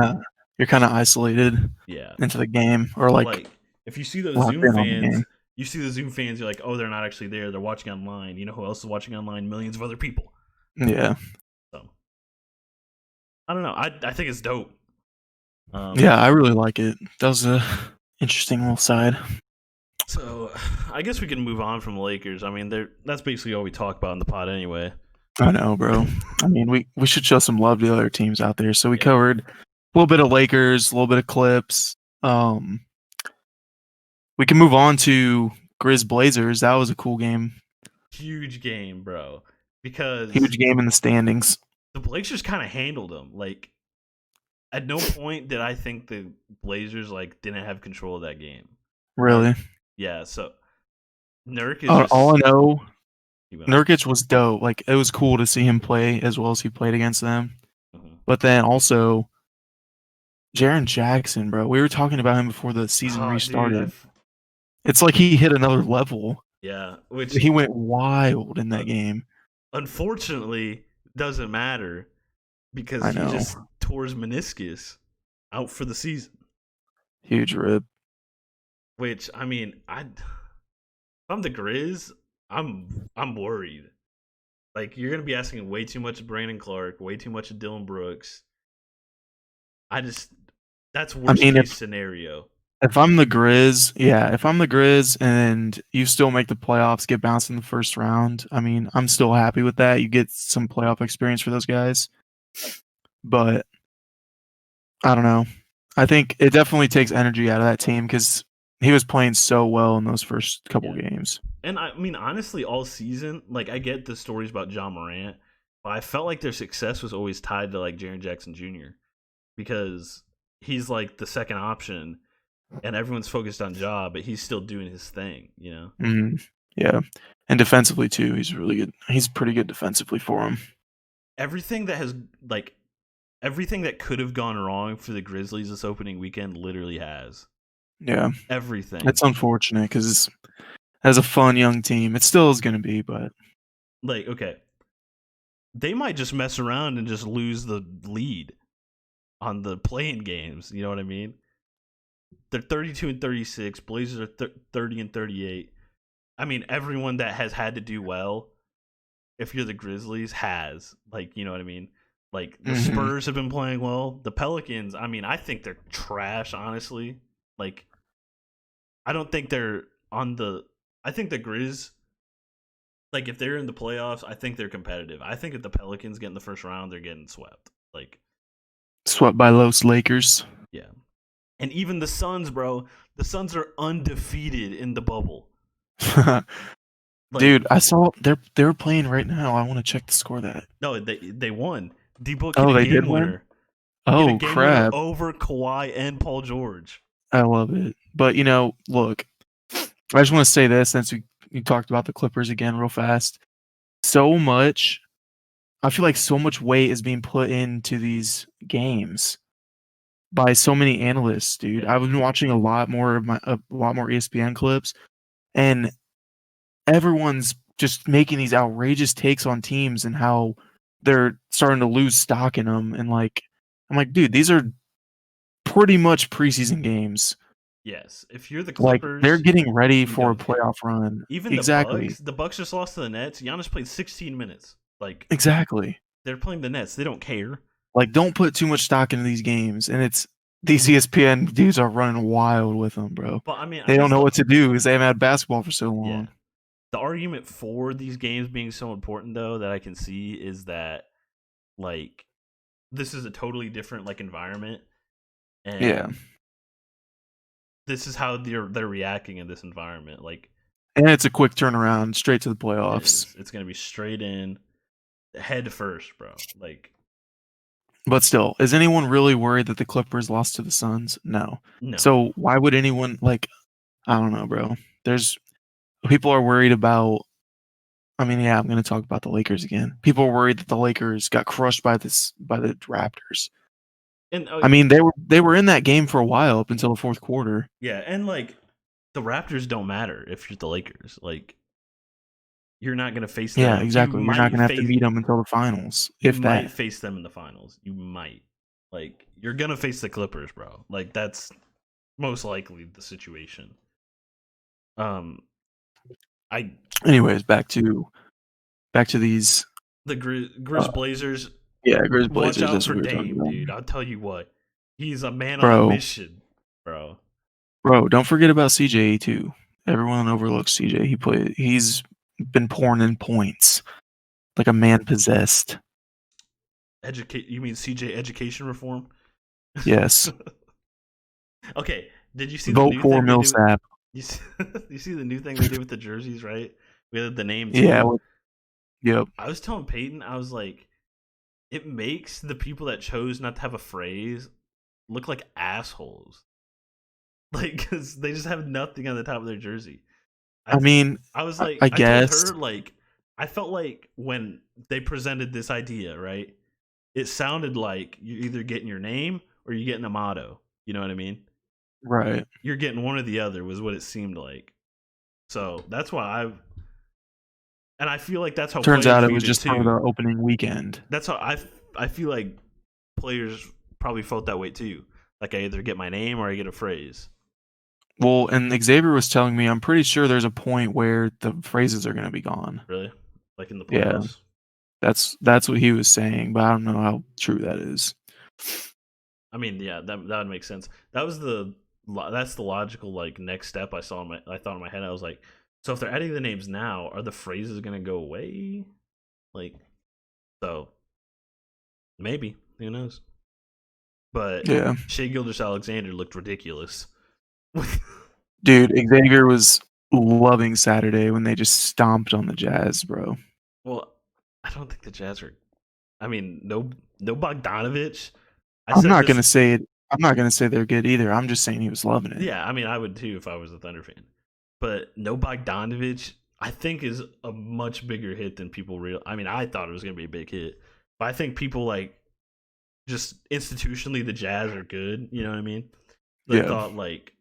of isolated yeah. into the game or But like like, if you see those locked Zoom in on the game. fans, you see the Zoom fans, you're like, oh, they're not actually there. They're watching online. You know who else is watching online? Millions of other people. Yeah. So I don't know. I think it's dope. Yeah, I really like it. That was a interesting little side. So I guess we can move on from the Lakers. I mean, that's basically all we talk about in the pod anyway. I know, bro. I mean, we should show some love to other teams out there. So we Yeah, covered a little bit of Lakers, a little bit of Clips. We can move on to Grizz Blazers. That was a cool game. huge game, bro. Because Huge game in the standings. the Blazers kind of handled them. Like, at no point did I think the Blazers like didn't have control of that game. Like, Really. yeah. So Nurk is All just I know He went off. Nurkic was dope. Like it was cool to see him play as well as he played against them. Mhm. But then also Jaren Jackson, bro. We were talking about him before the season Oh, dude, restarted. It's like he hit another level. yeah, which He went wild in that game. unfortunately doesn't matter because I he know. just tore his meniscus out for the season. Huge rip. Which I mean, if I'm the Grizz, I'm worried. Like you're gonna be asking way too much of Brandon Clark, way too much of Dylan Brooks. I just that's I worst mean, case scenario. if I'm the Grizz, yeah, if I'm the Grizz and you still make the playoffs, get bounced in the first round, I mean, I'm still happy with that. You get some playoff experience for those guys. But I don't know. I think it definitely takes energy out of that team because he was playing so well in those first couple Yeah. games. And I mean, honestly, all season, like I get the stories about John Morant, but I felt like their success was always tied to like Jaren Jackson Jr. because he's like the second option, and everyone's focused on Ja, but he's still doing his thing. You know, Yeah. And defensively too, he's really good. He's pretty good defensively for him. everything that has like everything that could have gone wrong for the Grizzlies this opening weekend literally has Yeah. everything. It's unfortunate because as a fun young team, it still is going to be, but Like, okay, they might just mess around and just lose the lead on the playing games. You know what I mean? They're 32 and 36. Blazers are 30 and 38. I mean, everyone that has had to do well, if you're the Grizzlies, has. Like, you know what I mean? Like, the Spurs have been playing well. The Pelicans, I mean, I think they're trash, honestly. Like, I don't think they're on the. I think the Grizz, like, if they're in the playoffs, I think they're competitive. I think if the Pelicans get in the first round, they're getting swept. Like, swept by Los Lakers. yeah. And even the Suns, bro, the Suns are undefeated in the bubble. Like, Dude, I saw they're playing right now. I want to check the score of that. no, they won. D-Book hit Oh, a they did game win? winner. Hit a Oh, game winner crap. over Kawhi and Paul George. I love it. But, look, I just want to say this since we talked about the Clippers again real fast. I feel like so much weight is being put into these games by so many analysts, dude. Yeah. I've been watching a lot more ESPN clips, and everyone's just making these outrageous takes on teams and how they're starting to lose stock in them. And like, I'm like, dude, these are pretty much preseason games. Yes. If you're the Like, they're Clippers, getting ready you for a don't care. playoff run. Even Exactly. the Bucks just lost to the Nets. Giannis played 16 minutes. Like, Exactly. they're playing the Nets. They don't care. Like, don't put too much stock into these games. And these ESPN dudes are running wild with them, bro. But I mean, I They don't guess know what to do because they haven't had basketball for so yeah. long. The argument for these games being so important, though, that I can see is that like this is a totally different like environment, and Yeah. this is how they're reacting in this environment. Like, And it's a quick turnaround straight to the it playoffs. is. It's gonna be straight in, head first, bro. Like, But still, is anyone really worried that the Clippers lost to the Suns? No. no. So why would anyone like? I don't know, bro. There's people are worried about. I mean, yeah, I'm going to talk about the Lakers again. People are worried that the Lakers got crushed by the Raptors. And I mean, they were in that game for a while up until the fourth quarter. yeah, and like the Raptors don't matter if you're the Lakers. Like, you're not gonna face Yeah, them. You exactly. You're not might going to have to face meet them until the finals, you if might that. face them in the finals. You might. Like, you're gonna face the Clippers, bro. Like, that's most likely the situation. Um, I Anyways, back to these. the Grizz Blazers. Yeah, Grizz Watch Blazers. out That's for what we were talking Dame, about, dude. I'll tell you what. He's a man on a bro. mission, bro. Bro, don't forget about CJ too. Everyone overlooks CJ. He's been pouring in points like a man possessed. Educate. You mean CJ education reform? Yes. Okay. Did you see the Vote new for thing they do? Millsap. You see, you see the new thing they did with the jerseys, right? We had the name Yeah. too. Yep. I was telling Peyton, I was like, it makes the people that chose not to have a phrase look like assholes. Like, because they just have nothing on the top of their jersey. I mean, I was I, like, I I told guess. her, like, I felt like when they presented this idea, right? It sounded like you're either getting your name or you're getting a motto. You know what I mean? Right. You're getting one or the other was what it seemed like. So that's why and I feel like that's how Turns players out it was viewed it just for the too. opening weekend. That's how I feel like players probably felt that way too. Like I either get my name or I get a phrase. Well, and Xavier was telling me, I'm pretty sure there's a point where the phrases are going to be gone. Really, like in the Yeah, playoffs. that's what he was saying, but I don't know how true that is. I mean, yeah, that would make sense. That was that's the logical like next step I thought in my head. I was like, so if they're adding the names now, are the phrases gonna go away? Like, so maybe who knows? But Yeah, Shea Gildas Alexander looked ridiculous. dude, Xavier was loving Saturday when they just stomped on the Jazz, bro. Well, I don't think the Jazz are. I mean, no Bogdanovich. I I'm said not gonna this. say it. I'm not gonna say they're good either. I'm just saying he was loving it. Yeah, I mean, I would too if I was a Thunder fan. But no Bogdanovich, I think is a much bigger hit than people real. I mean, I thought it was gonna be a big hit, but I think people like just institutionally the Jazz are good. You know what I mean? They Yeah. thought like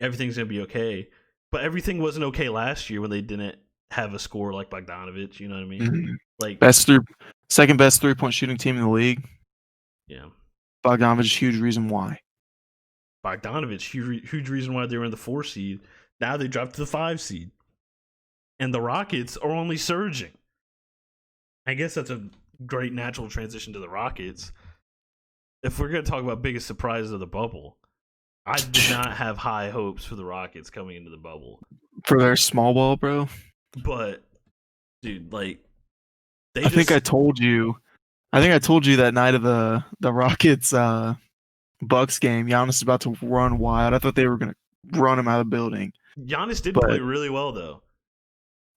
everything's gonna be okay, but everything wasn't okay last year when they didn't have a score like Bogdanovich. You know what I mean? Mhm. Like, Best three, second best 3-point shooting team in the league. yeah, Bogdanovich, huge reason why. Bogdanovich, huge reason why they were in the 4 seed. Now they dropped to the 5 seed, and the Rockets are only surging. I guess that's a great natural transition to the Rockets. If we're going to talk about biggest surprises of the bubble, I did not have high hopes for the Rockets coming into the bubble. For their small ball, bro. But, dude, like, they I think I just. told you. I think I told you that night of the Rockets Bucks game. Giannis is about to run wild. I thought they were gonna run him out of the building, Giannis did play but really well, though.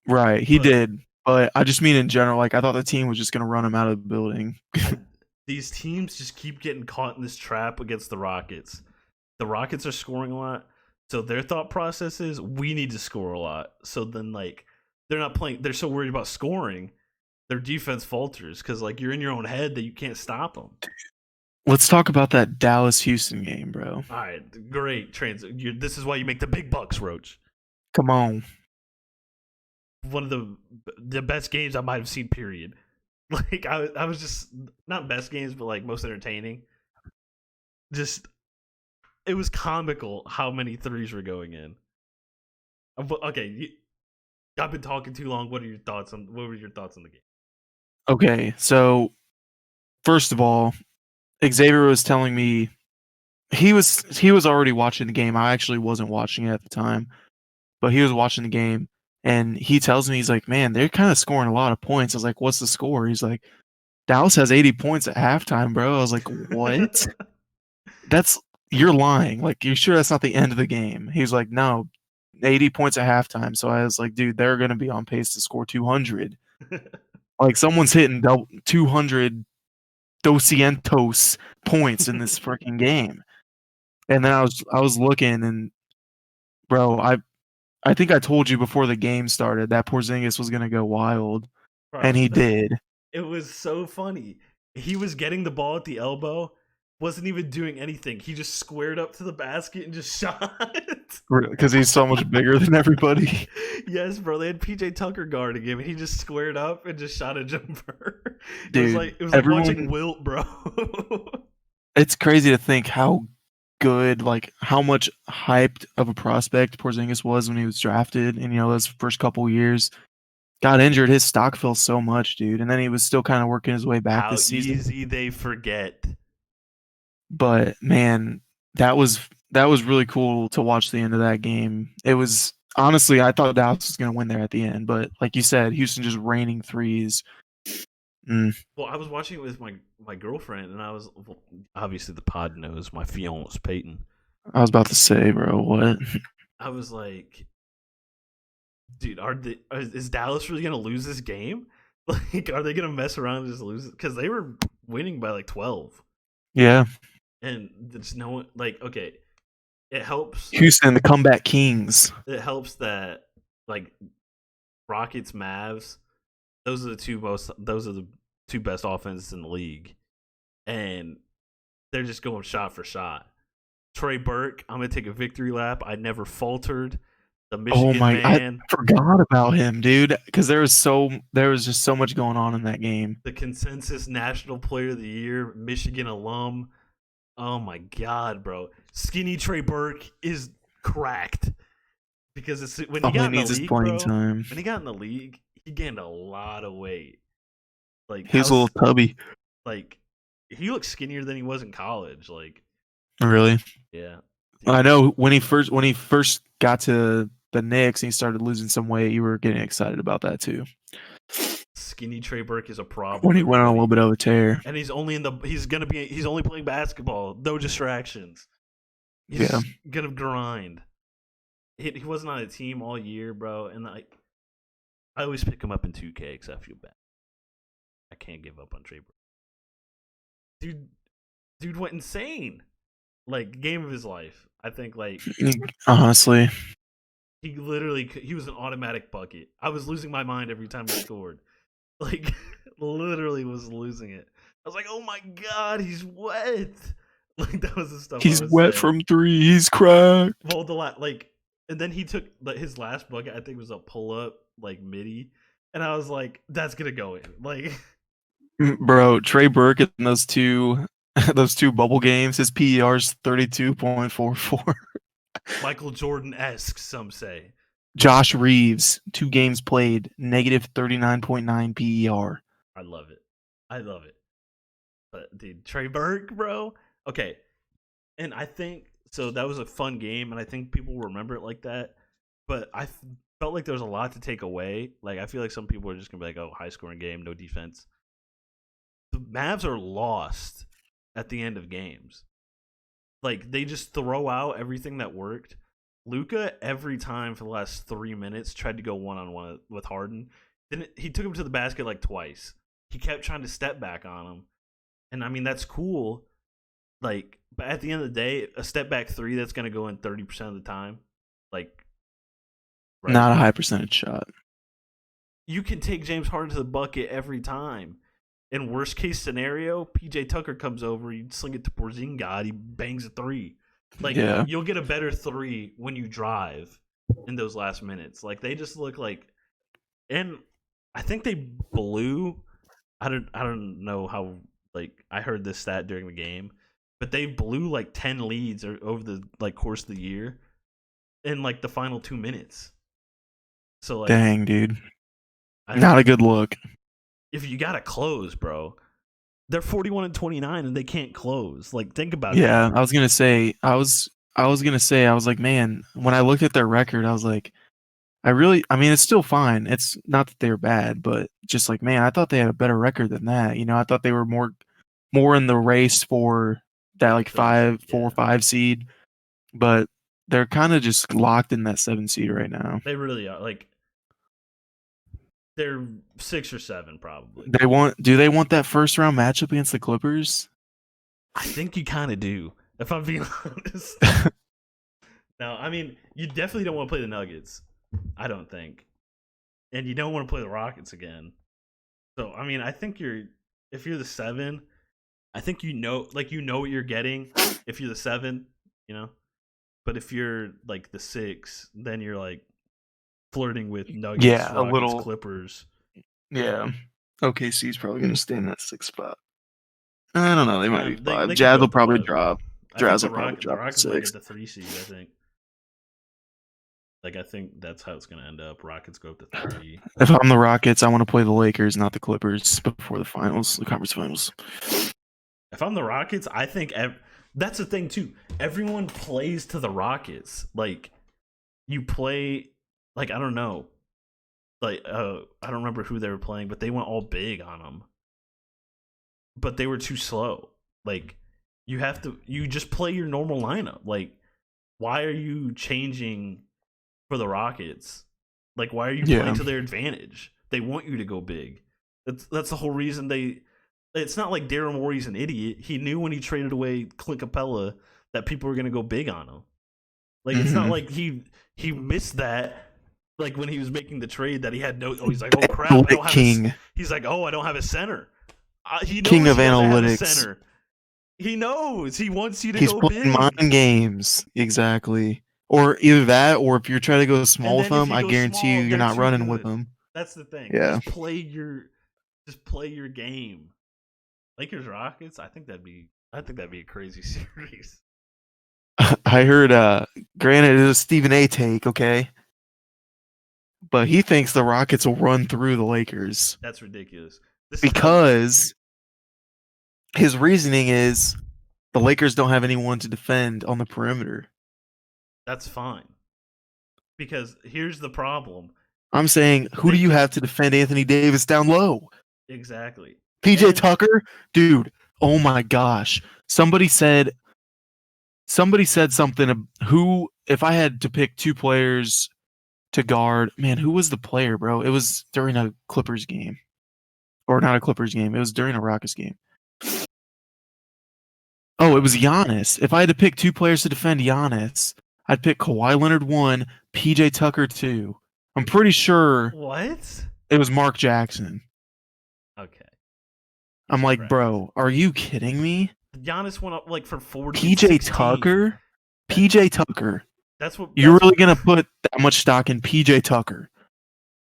right, he But did. But I just mean in general. Like I thought the team was just gonna run him out of the building. I, these teams just keep getting caught in this trap against the Rockets. The Rockets are scoring a lot. So their thought process is we need to score a lot. So then, like, they're not playing, they're so worried about scoring their defense falters because like you're in your own head that you can't stop them. Let's talk about that Dallas Houston game, bro. All right, great this is why you make the big bucks, Roach. Come on. One of the best games I might have seen. Period. Like I was just not best games, but like most entertaining. Just it was comical how many threes were going in. Okay, I've been talking too long. What were your thoughts on the game? Okay, so first of all, Xavier was telling me he was already watching the game. I actually wasn't watching it at the time, but he was watching the game, and he tells me he's like, "Man, they're kind of scoring a lot of points." I was like, "What's the score?" He's like, "Dallas has 80 points at halftime, bro." I was like, "What? That's you're lying. Like, you sure that's not the end of the game?" He was like, "No, 80 points at halftime." So I was like, "Dude, they're gonna be on pace to score 200. Like, someone's hitting 200 200 points in this freaking game." And then I was looking and bro, I think I told you before the game started that Porzingis was gonna go wild, and Bro, he did. it was so funny. He was getting the ball at the elbow, wasn't even doing anything. He just squared up to the basket and just shot. Because he's so much bigger than everybody. Yes, bro. They had PJ Tucker guarding him, and he just squared up and just shot a jumper. Dude, It was like watching everyone Wilt, bro. it's crazy to think how good, like, how much hyped of a prospect Porzingis was when he was drafted, and, those first couple years. Got injured, his stock fell so much, dude, and then he was still kinda working his way back How this season. easy they forget. But, man, that was really cool to watch the end of that game. It was honestly, I thought Dallas was gonna win there at the end, but like you said, Houston just raining threes. Mm, Well, I was watching it with my girlfriend, and obviously the pod knows my fiance Peyton. I was about to say, bro, what? I was like, dude, is Dallas really gonna lose this game? Like, are they gonna mess around and just lose it? Because they were winning by like 12, Yeah. and there's no one. Like, okay, it helps. Houston, the comeback kings. It helps that like Rockets, Mavs. Those are the two best offenses in the league, and they're just going shot for shot. Trey Burke, I'm gonna take a victory lap. I never faltered. The Oh Michigan my, I man, forgot about him, dude, because there was just so much going on in that game. the consensus national player of the year, Michigan alum. Oh my god, bro. Skinny Trey Burke is cracked. Because when he All he got in the needs is league, playing bro, time. when he got in the league, he gained a lot of weight. Like He was a little tubby. like he looked skinnier than he was in college. Like, Really? yeah. I Dude, know when he first got to the Knicks and he started losing some weight, you were getting excited about that too. skinny Trey Burke is a When problem, he went on a little everybody. bit of a tear. And he's only playing basketball, no distractions. He's Yeah. just gonna grind. He wasn't on a team all year, bro, and I always pick him up in 2K because I feel bad. I can't give up on Trey Burke. Dude went insane. Like, game of his life. I think, like, Honestly. he was an automatic bucket. I was losing my mind every time he scored. Like, literally was losing it. I was like, oh my god, he's wet. Like, that was the stuff I He's was wet saying. from three. He's cracked. Well, and then he took his last bucket. I think was a pull up like midi, and I was like, that's gonna go in. Like, Bro, Trey Burke in those two those two bubble games, his PER's 32.44. Michael Jordan esque, some say. Josh Reeves, 2 games played, negative 39.9 PER. I love it. I love it. But dude, Trey Burke, bro. Okay, and I think so. That was a fun game, and I think people will remember it like that. But felt like there was a lot to take away. Like, I feel like some people are just gonna be like, "Oh, high scoring game, no defense." The Mavs are lost at the end of games. Like, they just throw out everything that worked. Luka every time for the last 3 minutes tried to go one on one with Harden. Then he took him to the basket like twice. He kept trying to step back on him, and I mean that's cool. Like, but at the end of the day, a step back three that's gonna go in 30% of the time. Like, right? Not a high percentage shot. You can take James Harden to the bucket every time. In worst case scenario, PJ Tucker comes over, you sling it to Porzingis, he bangs a three. Like, Yeah. you'll get a better three when you drive in those last minutes. Like, they just look like, and I think they blew. I don't know how. Like, I heard this stat during the game, but they blew like 10 leads over the like course of the year in like the final 2 minutes. So like, Dang, dude. I Not mean, a good look. if you gotta close, bro, they're 41-29 and they can't close. Like, think about Yeah, that. I was gonna say, I was like, man, when I looked at their record, I was like, I mean, it's still fine. It's not that they're bad, but just like, man, I thought they had a better record than that. I thought they were more in the race for that like Those, 4 or yeah, 5 seed, but they're kind of just locked in that 7 seed right now. they really are. Like, they're 6 or 7 probably. Do they want that first round matchup against the Clippers? I think you kind of do, if I'm being honest. No, I mean, you definitely don't want to play the Nuggets. I don't think, and you don't want to play the Rockets again. So, I mean, I think if you're the 7, I think like what you're getting if you're the 7, you know. But if you're like the 6, then you're like flirting with Nuggets, Yeah, a Rockets, little. Clippers. Yeah. OKC's probably gonna stay in that 6th spot. I don't know. They might be They 5. they could Jazz go will up to probably 5. drop. I think Jazz will probably The drop to Rockets might get 6. the 3 seed. I think. Like, I think that's how it's gonna end up. Rockets go up to 3. If I'm the Rockets, I want to play the Lakers, not the Clippers, before the finals, the conference finals. If I'm the Rockets, I think that's the thing too. Everyone plays to the Rockets. Like, you play, like, I don't know. Like, I don't remember who they were playing, but they went all big on them. But they were too slow. Like, you just play your normal lineup. Like, why are you changing for the Rockets? Like, why are you playing to their advantage? They want you to go big. That's the whole reason they. It's not like Daryl Morey's an idiot. He knew when he traded away Clint Capella that people were going to go big on him. Like, it's not like he missed that Like when he was making the trade that he had no. Oh, he's like, oh crap, I Analytic don't have a. king, He's like, oh, I don't have a center. He king knows of he doesn't have a analytics. center. He knows he wants you to He's go playing big, mind games. Exactly. Or either that, or if you're trying to go small and with then if them, you I go guarantee you, small, you're they're not too running with good. them. That's the thing. Yeah. Just play your game. Lakers Rockets. I think that'd be a crazy series. I heard, granted, it is a Stephen A take, okay? But he thinks the Rockets will run through the Lakers That's ridiculous. This is how. because his reasoning is the Lakers don't have anyone to defend on the perimeter. That's fine. Because here's the problem. I'm saying, who do They you can have to defend Anthony Davis down low? exactly. PJ And Tucker? Dude, oh my gosh. Somebody said something who if I had to pick two players to guard, man, who was the player, bro? It was during a Clippers game. Or not a Clippers game. It was during a Rockets game. Oh, it was Giannis. If I had to pick two players to defend Giannis, I'd pick Kawhi Leonard 1, PJ Tucker 2. I'm pretty sure what? it was Mark Jackson. Okay. I'm He's like, correct. bro, are you kidding me? Giannis went up like for 40 and PJ 16. Tucker? That, PJ Tucker. that's what You're really going to put that much stock in PJ Tucker?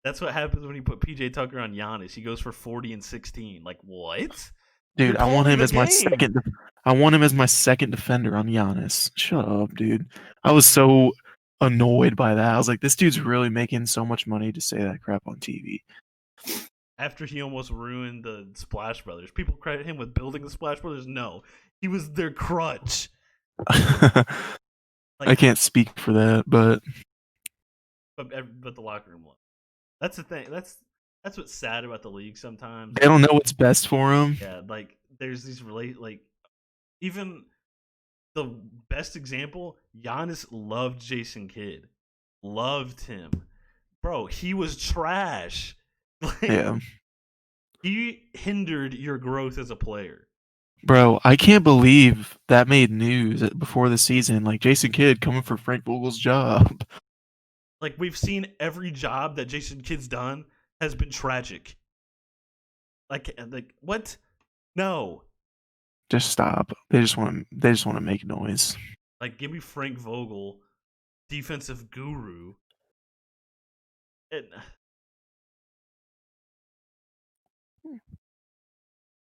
that's what happens when you put PJ Tucker on Giannis. He goes for 40 and 16. Like what? You're Dude, I want calling him the as my game. second. I want him as my second defender on Giannis. Shut up, dude. I was so annoyed by that. I was like, this dude's really making so much money to say that crap on TV. After he almost ruined the Splash Brothers, people credit him with building the Splash Brothers. No, he was their crutch. I Like, can't speak for that, but but the locker room won. That's the thing. That's what's sad about the league sometimes. they don't know what's best for him. Yeah, like there's these like even the best example, Giannis loved Jason Kidd. Loved him. Bro, he was trash. Like Yeah, he hindered your growth as a player. bro, I can't believe that made news before the season. Like Jason Kidd coming for Frank Vogel's job. Like we've seen every job that Jason Kidd's done has been tragic. Like what? No. Just stop. They just want to make noise. Like give me Frank Vogel, defensive guru. And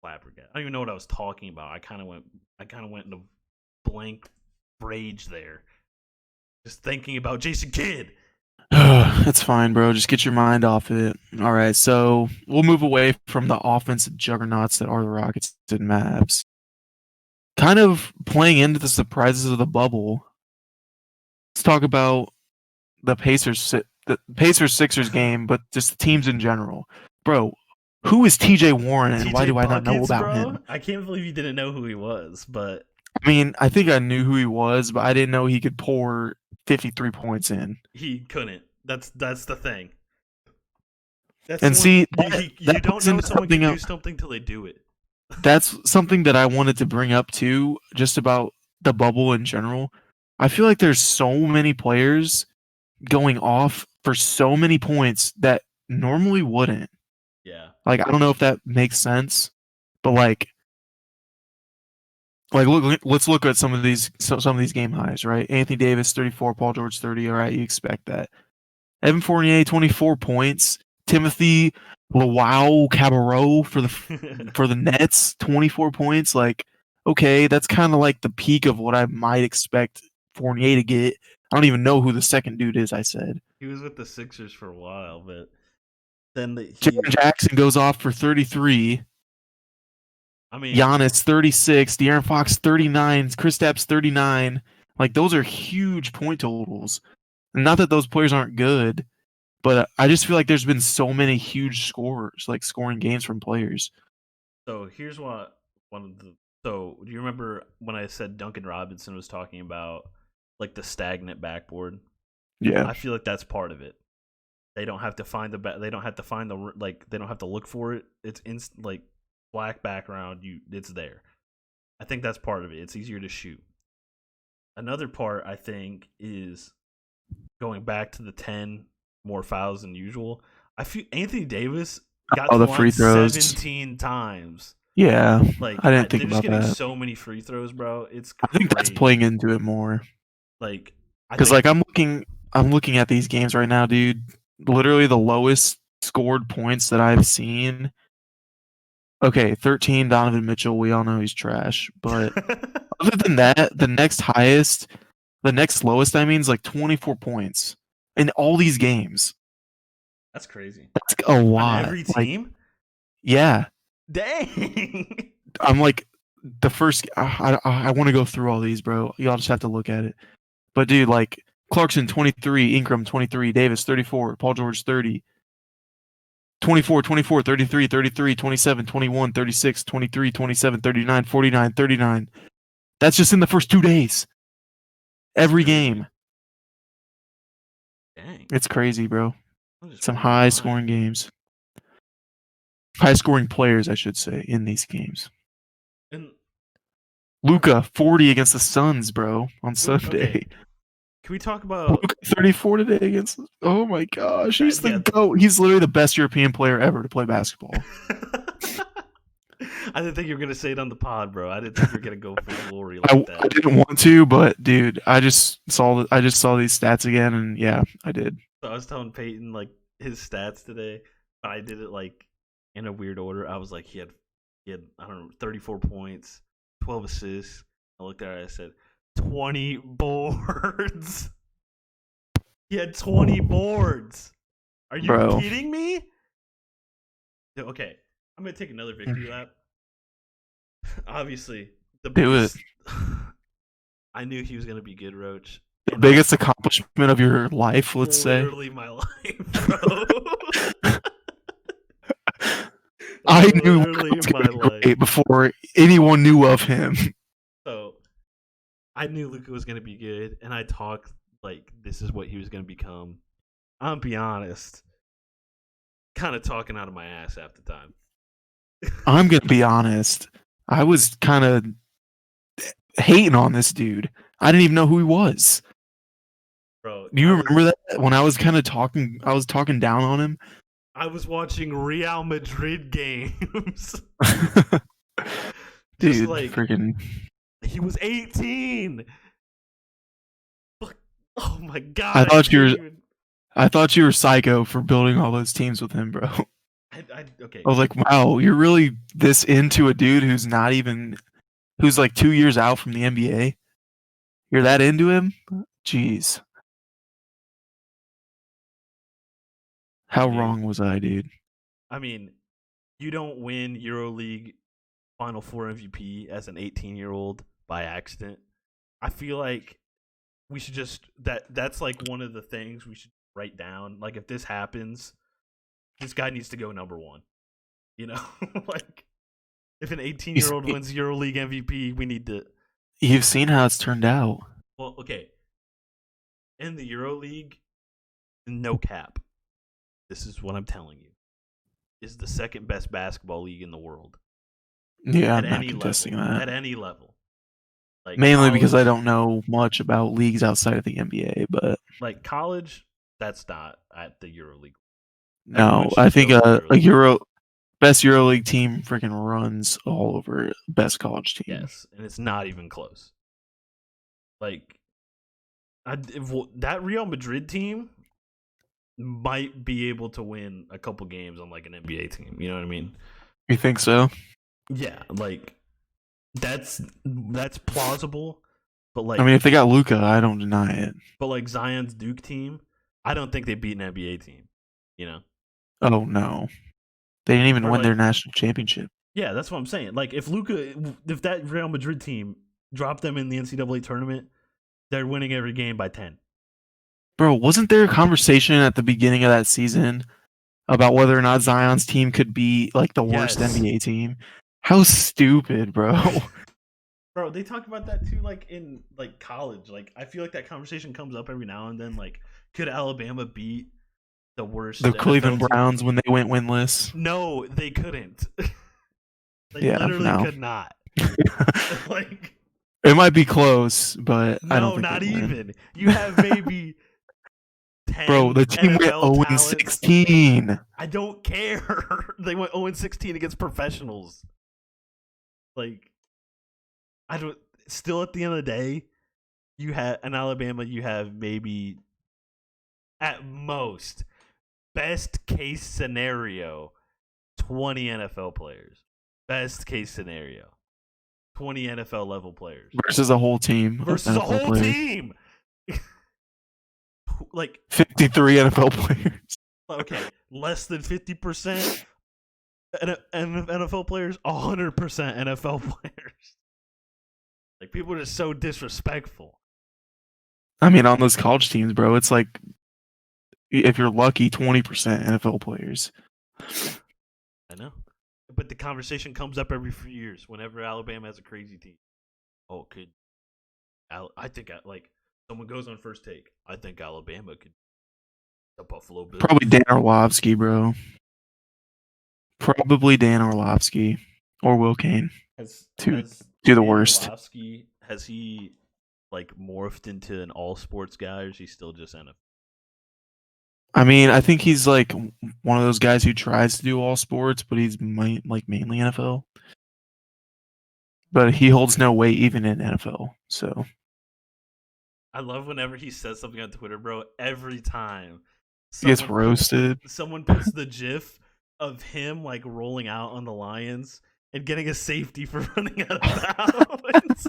flabbergasted. I don't even know what I was talking about. I kind of went into blank rage there, just thinking about Jason Kidd. That's fine, bro. Just get your mind off it. All right, so we'll move away from the offensive juggernauts that are the Rockets and Mavs. Kind of playing into the surprises of the bubble. Let's talk about the Pacers Sixers game, but just the teams in general. Bro, who is TJ Warren and why TJ do I not know Buckets, about bro. him? I can't believe you didn't know who he was, but I mean, I think I knew who he was, but I didn't know he could pour 53 points in. he couldn't. That's the thing. That's And the one see, you that don't puts know into someone can something do else. something till they do it. That's something that I wanted to bring up too, just about the bubble in general. I feel like there's so many players going off for so many points that normally wouldn't. Yeah. Like, I don't know if that makes sense, but like let's look at some of these game highs, right? Anthony Davis 34, Paul George 30. All right, you expect that. Evan Fournier 24 points. Timothy Luau Cabarro for the Nets 24 points. Like, okay, that's kind of like the peak of what I might expect Fournier to get. I don't even know who the second dude is. I said He was with the Sixers for a while, but then Jaren Jackson goes off for 33. I mean, Giannis 36. De'Aaron Fox 39. Kristaps 39. Like, those are huge point totals. Not that those players aren't good, but I just feel like there's been so many huge scorers, like scoring games from players. so here's what one of the so do you remember when I said Duncan Robinson was talking about like the stagnant backboard? Yeah. I feel like that's part of it. They don't have to find they don't have to find the they don't have to look for it. It's like black background, it's there. I think that's part of it. It's easier to shoot. Another part I think is going back to the 10 more fouls than usual. I feel Anthony Davis got Oh, to the the line free throws. 17 times. Yeah, Like I didn't think they're just about getting that. so many free throws, bro. It's I think that's crazy. playing into it more. Like I Because think like I'm looking at these games right now, dude. Literally the lowest scored points that I've seen. Okay, 13 Donovan Mitchell. We all know he's trash. But other than that, the next lowest, I mean, is like 24 points in all these games. that's crazy. That's a On lot. every Like, team? yeah, Dang. I'm like the first. I want to go through all these, bro. Y'all just have to look at it. But dude, like Clarkson 23, Ingram 23, Davis 34, Paul George 30, 24, 24, 33, 33, 27, 21, 36, 23, 27, 39, 49, 39. That's just in the first 2 days. That's Every crazy. game. Dang. It's crazy, bro. I'm just Some reading my high mind. scoring games. High scoring players, I should say, in these games. And Luka 40 against the Suns, bro, on okay, Sunday. can we talk about Luka 34 today against. Oh my gosh, he's that? the Yeah. goat. He's literally the best European player ever to play basketball. I didn't think you were gonna say it on the pod, bro. I didn't think you were gonna go for glory like I that. didn't want to, but dude, I just saw these stats again, and yeah, I did. So I was telling Peyton like his stats today, but I did it like in a weird order. I was like, he had I don't know 34 points, 12 assists. I looked at it. I said 20 boards. He had 20 boards. Are you Bro. kidding me? Okay, I'm gonna take another victory lap. Obviously, the Do it. biggest. I knew he was gonna be good, Roach. The biggest accomplishment of your life, let's say. Literally my life, bro. I knew Luka Literally was my gonna be life. great before anyone knew of him. So I knew Luka was gonna be good, and I talked like this is what he was gonna become. I'll be honest, kind of talking out of my ass half the time. I'm gonna be honest. I was kind of hating on this dude. I didn't even know who he was. Bro, Do you remember that when I was kind of talking? I was talking down on him. I was watching Real Madrid games. Dude, Just like freaking. he was 18. Oh my god! I thought you were. Even... I thought you were psycho for building all those teams with him, bro. Okay. I was like, wow, you're really this into a dude who's not even, who's like 2 years out from the NBA. You're that into him? Jeez. How wrong was I, dude? I mean, you don't win EuroLeague Final Four MVP as an 18-year-old by accident. I feel like we should just that's like one of the things we should write down. Like if this happens, this guy needs to go number one. You know, like if an 18-year-old wins EuroLeague MVP, we need to. You've seen how it's turned out. Well, okay. In the EuroLeague, no cap. This is what I'm telling you. Is the second best basketball league in the world. Yeah, at I'm not any contesting level, that. At any level. Like mainly college, because I don't know much about leagues outside of the NBA, but like college, that's not at the EuroLeague. No, I think a best EuroLeague team freaking runs all over best college team. Yes, and it's not even close. Like, that Real Madrid team might be able to win a couple games on like an NBA team. You know what I mean? You think so? Yeah, like that's plausible. But like, I mean, if they got Luka, I don't deny it. But like Zion's Duke team, I don't think they beat an NBA team. You know? Oh no, they didn't even win their national championship. Yeah, that's what I'm saying. Like if that Real Madrid team dropped them in the NCAA tournament, they're winning every game by 10. Bro, wasn't there a conversation at the beginning of that season about whether or not Zion's team could be like the worst NBA team? How stupid, bro. Bro, they talk about that too, like in like college. Like I feel like that conversation comes up every now and then. Like, could Alabama beat the worst? The Cleveland Browns when they went winless? No, they couldn't. They literally could not. Like, it might be close, but I don't think not even. You have maybe Bro, 10 the team went NFL 0 talents. 16. I don't care. They went 0-16 against professionals. Like, I don't. Still, at the end of the day, you have in Alabama. You have maybe at most best case scenario 20 NFL players. Best case scenario 20 NFL level players Versus a whole team of versus a NFL whole players. team. Like 53 NFL players. okay, less than 50% NFL players, 100% NFL players. Like people are just so disrespectful. I mean, on those college teams, bro, it's like if you're lucky, 20% NFL players. I know, but the conversation comes up every few years whenever Alabama has a crazy team. Oh, I think like someone goes on First Take. I think Alabama could the Buffalo Bills. Probably Dan Orlovsky, bro. Probably Dan Orlovsky or Will Kane. Has to do the Dan worst. Orlovsky, has he like morphed into an all sports guy, or is he still just NFL? I mean, I think he's like one of those guys who tries to do all sports, but he's mainly NFL. But he holds no weight even in NFL. So I love whenever he says something on Twitter, bro. Every time he gets roasted. Someone puts the GIF of him like rolling out on the Lions and getting a safety for running out of bounds.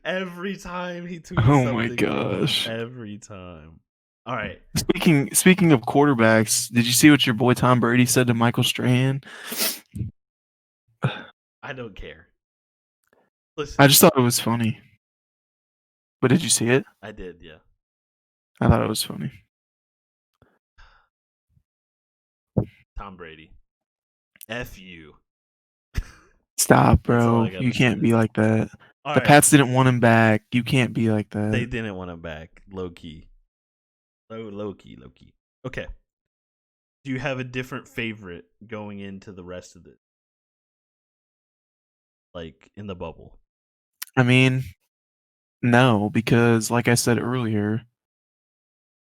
Every time he tweets Oh something, my gosh. bro, every time. All right. Speaking of quarterbacks, did you see what your boy Tom Brady said to Michael Strahan? I don't care. Listen, I just thought it was funny. But did you see it? I did, yeah. I thought it was funny. Tom Brady. F you. Stop, That's all bro. I gotta You can't say. be like that. All The right. Pats didn't want him back. You can't be like that. They didn't want him back. Low key. Low key. Okay. Do you have a different favorite going into the rest of it? Like in the bubble? I mean, no, because like I said earlier,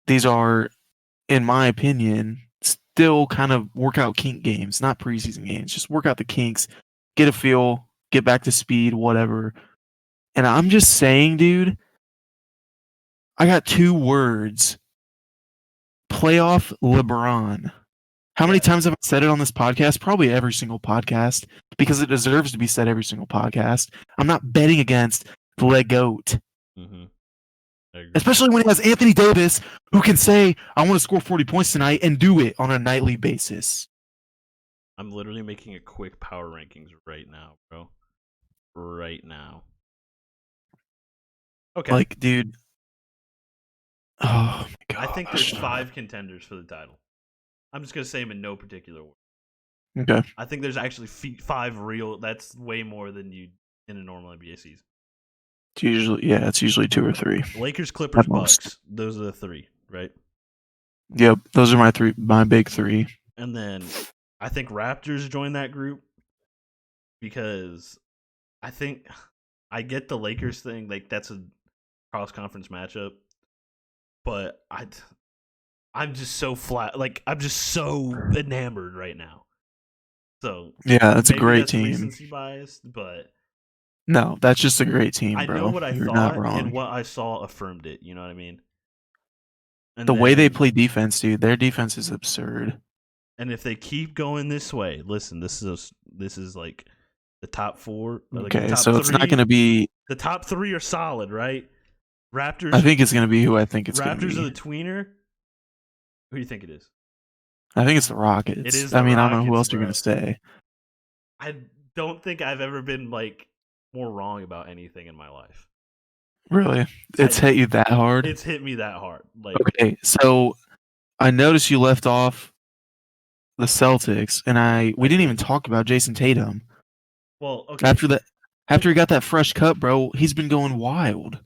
these are, in my opinion, still kind of workout kink games, not preseason games. Just work out the kinks, get a feel, get back to speed, whatever. And I'm just saying, dude, I got 2 words. Playoff LeBron. How many times have I said it on this podcast? Probably every single podcast, because it deserves to be said every single podcast. I'm not betting against the GOAT. Mm-hmm. Especially when he has Anthony Davis, who can say, I want to score 40 points tonight, and do it on a nightly basis. I'm literally making a quick power rankings right now, bro. Right now. Okay. Like, dude. Oh, my God. I think there's 5 contenders for the title. I'm just going to say them in no particular order. Okay. I think there's actually 5 real. That's way more than you in a normal NBA season. It's usually 2 or 3. Lakers, Clippers, At most. Bucks. Those are the 3, right? Yep, those are my big 3. And then I think Raptors join that group because I think I get the Lakers thing. Like that's a cross conference matchup, but I'm just so flat. Like I'm just so enamored right now. So yeah, that's a maybe great that's team. Recency bias, but no, that's just a great team, bro. I know what I You're thought, not wrong. and what I saw affirmed it. You know what I mean? And the way they play defense, dude, their defense is absurd. And if they keep going this way, listen, this is like the top 4. Like Okay, top so 3, it's not going to be. The top 3 are solid, right? Raptors. I think it's going to be who I think it's going to be. Raptors are the tweener. Who do you think it is? I think it's the Rockets. It is. I don't know who Rockets, else you're going to say. I don't think I've ever been like more wrong about anything in my life. Really? It's hit you that hard? It's hit me that hard. Like okay, so I noticed you left off the Celtics, and we didn't even talk about Jason Tatum. Well, okay. After he got that fresh cut, bro, he's been going wild.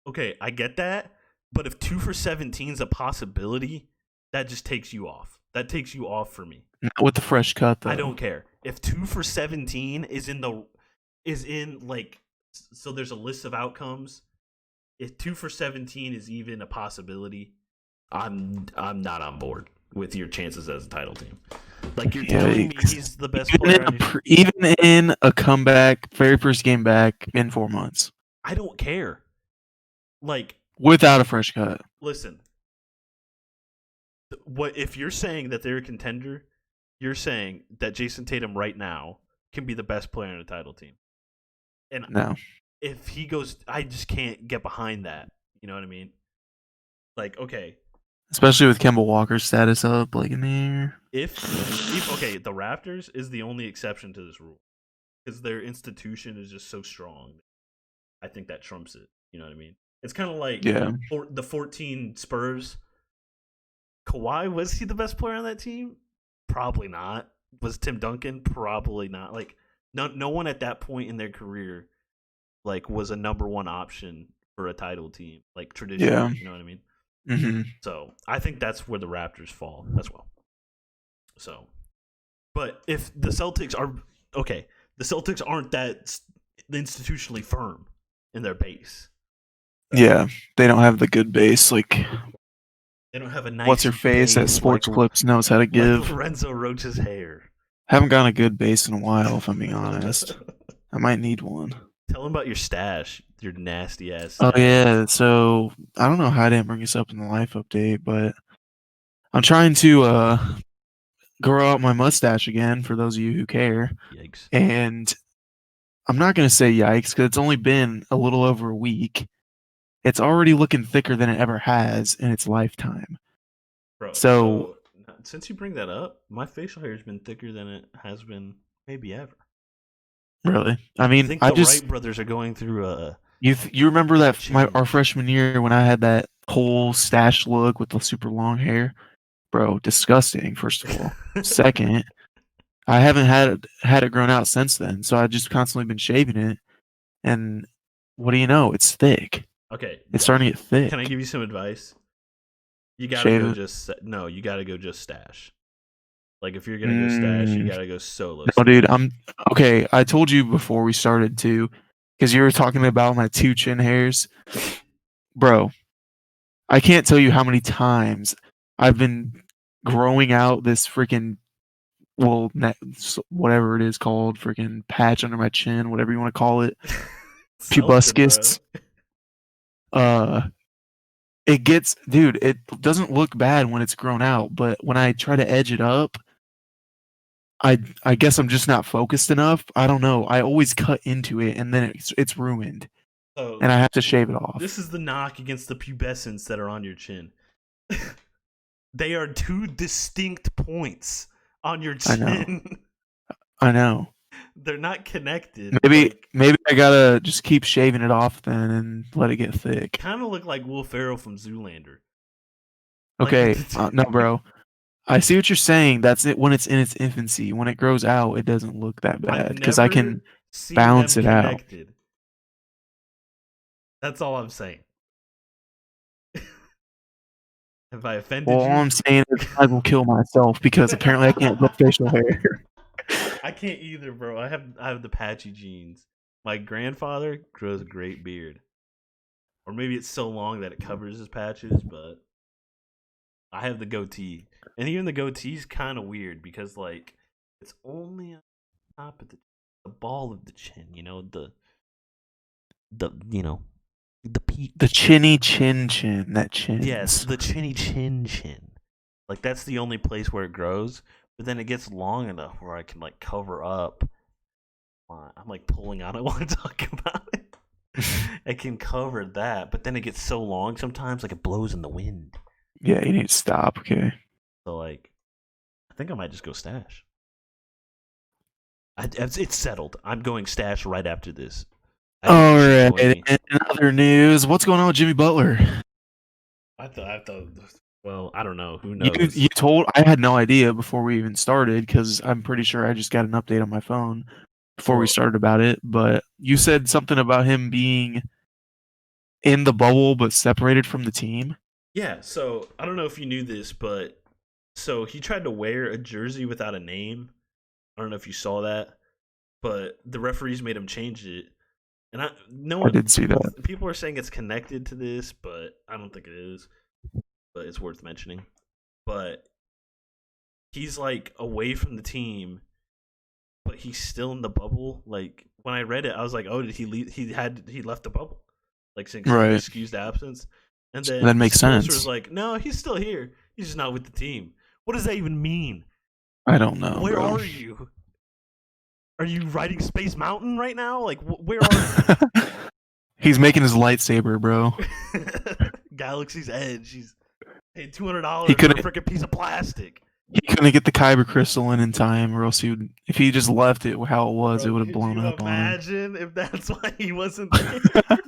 Okay, I get that, but if 2 for 17 is a possibility, that just takes you off. That takes you off for me. Not with the fresh cut, though. I don't care. If 2 for 17 is in like, so there's a list of outcomes. if 2 for 17 is even a possibility, I'm not on board with your chances as a title team. Like you're telling me Yikes. he's the best player on your team. Even in a comeback, very first game back in 4 months, I don't care. Like, without a fresh cut. listen, what if you're saying that they're a contender? You're saying that Jason Tatum right now can be the best player on a title team, and No, if he goes, I just can't get behind that. You know what I mean? Like, okay, especially with Kemba Walker's status up, like in there. if okay, the Raptors is the only exception to this rule because their institution is just so strong. I think that trumps it. You know what I mean? It's kind of like Yeah, the 14 Spurs. Kawhi, was he the best player on that team? Probably not. Was Tim Duncan? Probably not. Like no one at that point in their career like was a number one option for a title team, like traditionally. yeah. You know what I mean? Hmm. So I think that's where the Raptors fall as well. So, but if the Celtics are okay, the Celtics aren't that institutionally firm in their base. Yeah, they don't have the good base. Like, They don't have a nice what's her face at base Sports Clips knows how to like give. Lorenzo Roach's hair. Haven't gotten a good base in a while, if I'm being honest. I might need one. Tell him about your stash, your nasty ass Oh stash. yeah, so I don't know how I didn't bring this up in the life update, but I'm trying to grow out my mustache again for those of you who care. Yikes. And I'm not gonna say yikes because it's only been a little over a week. It's already looking thicker than it ever has in its lifetime. Bro, So since you bring that up, my facial hair has been thicker than it has been maybe ever. really, I I mean, think I the just Wright brothers are going through a you remember that our change. freshman year when I had that whole stash look with the super long hair, bro, disgusting. First of all, second, I haven't had it grown out since then, so I've just constantly been shaving it, and what do you know? It's thick. Okay, It's starting to get thick. can I give you some advice? You gotta Shave go it. just no. You gotta go just stash. Like if you're gonna go stash, you gotta go solo. No, dude, stash. I'm okay. I told you before we started too, because you were talking about my 2 chin hairs, bro. I can't tell you how many times I've been growing out this freaking whatever it is called, freaking patch under my chin, whatever you want to call it, Something, bro. pubescus. Uh, it gets, dude. It doesn't look bad when it's grown out, but when I try to edge it up, I guess I'm just not focused enough. I don't know. I always cut into it, and then it's ruined, So and I have to shave it off. this is the knock against the pubescents that are on your chin. They are two distinct points on your I know. chin. I know. They're not connected. Maybe I gotta just keep shaving it off then and let it get thick. Kind of look like Will Ferrell from Zoolander. Okay, Like, no, bro. I see what you're saying. That's it when it's in its infancy. When it grows out, it doesn't look that bad I've because I can never seen balance them it out. connected. That's all I'm saying. Have I offended Well, all you? I'm saying is I will kill myself because apparently I can't grow facial hair. I can't either, bro. I have the patchy genes. My grandfather grows a great beard, or maybe it's so long that it covers his patches. But I have the goatee, and even the goatee's kind of weird because like it's only on top of the ball of the chin. You know the the peak. The chinny chin that chins. Yes, the chinny chin. Like that's the only place where it grows. But then it gets long enough where I can like cover up. I'm like pulling on it while I talk about it. I can cover that, but then it gets so long sometimes, like it blows in the wind. Yeah, you need to stop. Okay. So like, I think I might just go stash. It's settled. I'm going stash right after this. All right. In other news, what's going on with Jimmy Butler? I thought. Well, I don't know. Who knows? You told I had no idea before we even started because I'm pretty sure I just got an update on my phone before we started about it. But you said something about him being in the bubble but separated from the team. Yeah. So I don't know if you knew this, but so he tried to wear a jersey without a name. I don't know if you saw that, but the referees made him change it. And no I one did see that. people are saying it's connected to this, but I don't think it is. But it's worth mentioning. But he's like away from the team, but he's still in the bubble. Like when I read it, I was like, oh, did he leave? He left the bubble, like since Right. excused absence. And That then makes Spoelstra was sense. like, no, he's still here. He's just not with the team. What does that even mean? I don't know, Where bro. are you? Are you riding Space Mountain right now? Like, where are He's making his lightsaber, bro. you? Galaxy's Edge. He's paid He $200 for a couldn't. freaking piece of plastic. He couldn't get the kyber crystal in time, or else he would. If he just left it how it was, it Bro, would have could blown you up on him. imagine if that's why he wasn't there?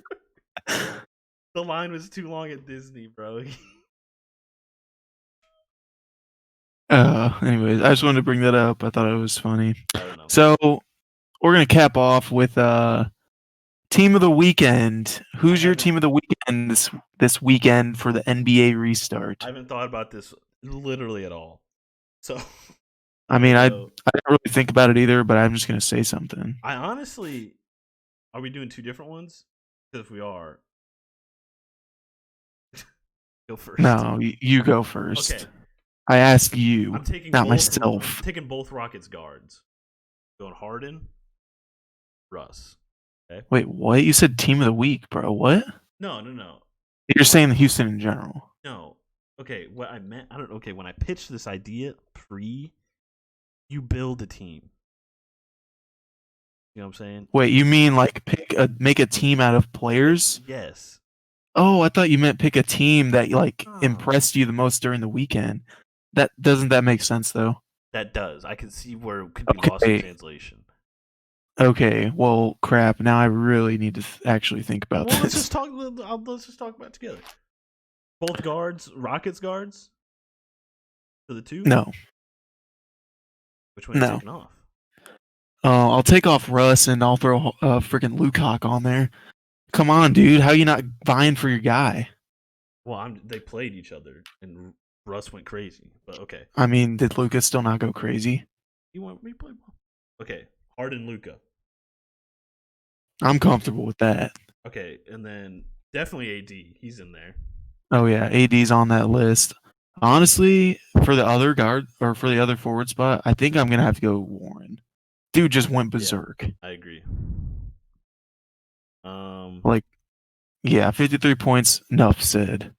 The line was too long at Disney, bro. Anyways, I just wanted to bring that up. I thought it was funny. I don't know. So we're gonna cap off with team of the weekend. Who's your team of the weekend this weekend for the NBA restart? I haven't thought about this literally at all. So I mean, I go. didn't really think about it either, but I'm just gonna say something. I honestly, are we doing two different ones? Because if we are, go first. No, you go first. Okay. I ask you, I'm taking not both, myself. I'm taking both Rockets guards. Going Harden, Russ. Okay. Wait, what? You said team of the week, bro. What? No. You're saying Houston in general. No. Okay, what I meant, I don't. Okay, when I pitched this idea you build a team. You know what I'm saying? Wait, you mean like make a team out of players? Yes. Oh, I thought you meant pick a team that like Oh. impressed you the most during the weekend. That make sense though? That does. I can see where it could be lost in translation. Okay, well, crap. Now I really need to actually think about Well, this. let's just talk about it together. Both guards, Rockets guards, for the two. No, Which one are you taking off? I'll take off Russ and I'll throw freaking Luka on there. Come on, dude. How you not vying for your guy? Well, they played each other, and Russ went crazy. But okay, I mean, did Luka still not go crazy? you want me to play ball? Okay, Harden, Luka. I'm comfortable with that. Okay, and then definitely AD. He's in there. Oh yeah, AD's on that list. Honestly, for the other guard or for the other forward spot, I think I'm gonna have to go Warren. Dude just went berserk. Yeah, I agree. Like, yeah, 53 points. Enough said.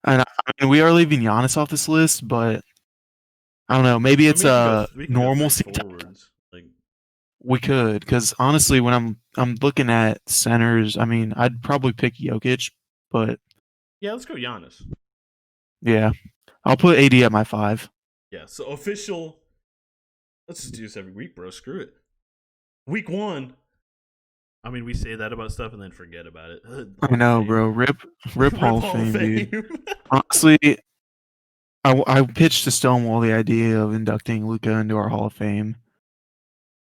And I mean, we are leaving Giannis off this list, but I don't know. Maybe it's we can normal go forwards. Like we could, because honestly, when I'm looking at centers, I mean, I'd probably pick Jokic, but yeah, let's go Giannis. Yeah, I'll put AD at my 5. Yeah, so official. Let's just do this every week, bro. Screw it. Week 1. I mean, we say that about stuff and then forget about it. I know, bro. Rip Hall of Fame, dude. Honestly, I pitched to Stonewall the idea of inducting Luka into our Hall of Fame.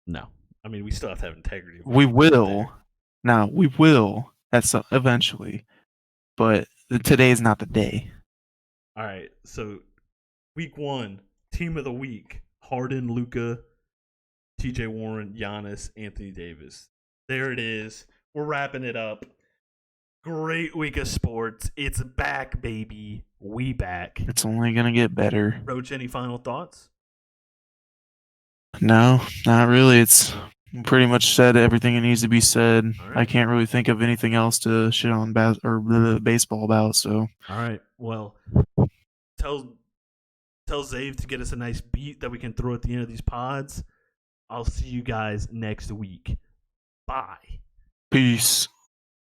No, I mean we still have to have integrity. We will. Now we will. That's eventually, but today is not the day. All right, so week 1, team of the week: Harden, Luka, T.J. Warren, Giannis, Anthony Davis. There it is. We're wrapping it up. Great week of sports. It's back, baby. We back. It's only gonna get better. Roach, any final thoughts? No, not really. It's pretty much said everything that needs to be said. Right. I can't really think of anything else to shit on baseball about. So, all right. Well, tell Zave to get us a nice beat that we can throw at the end of these pods. I'll see you guys next week. Bye. Peace.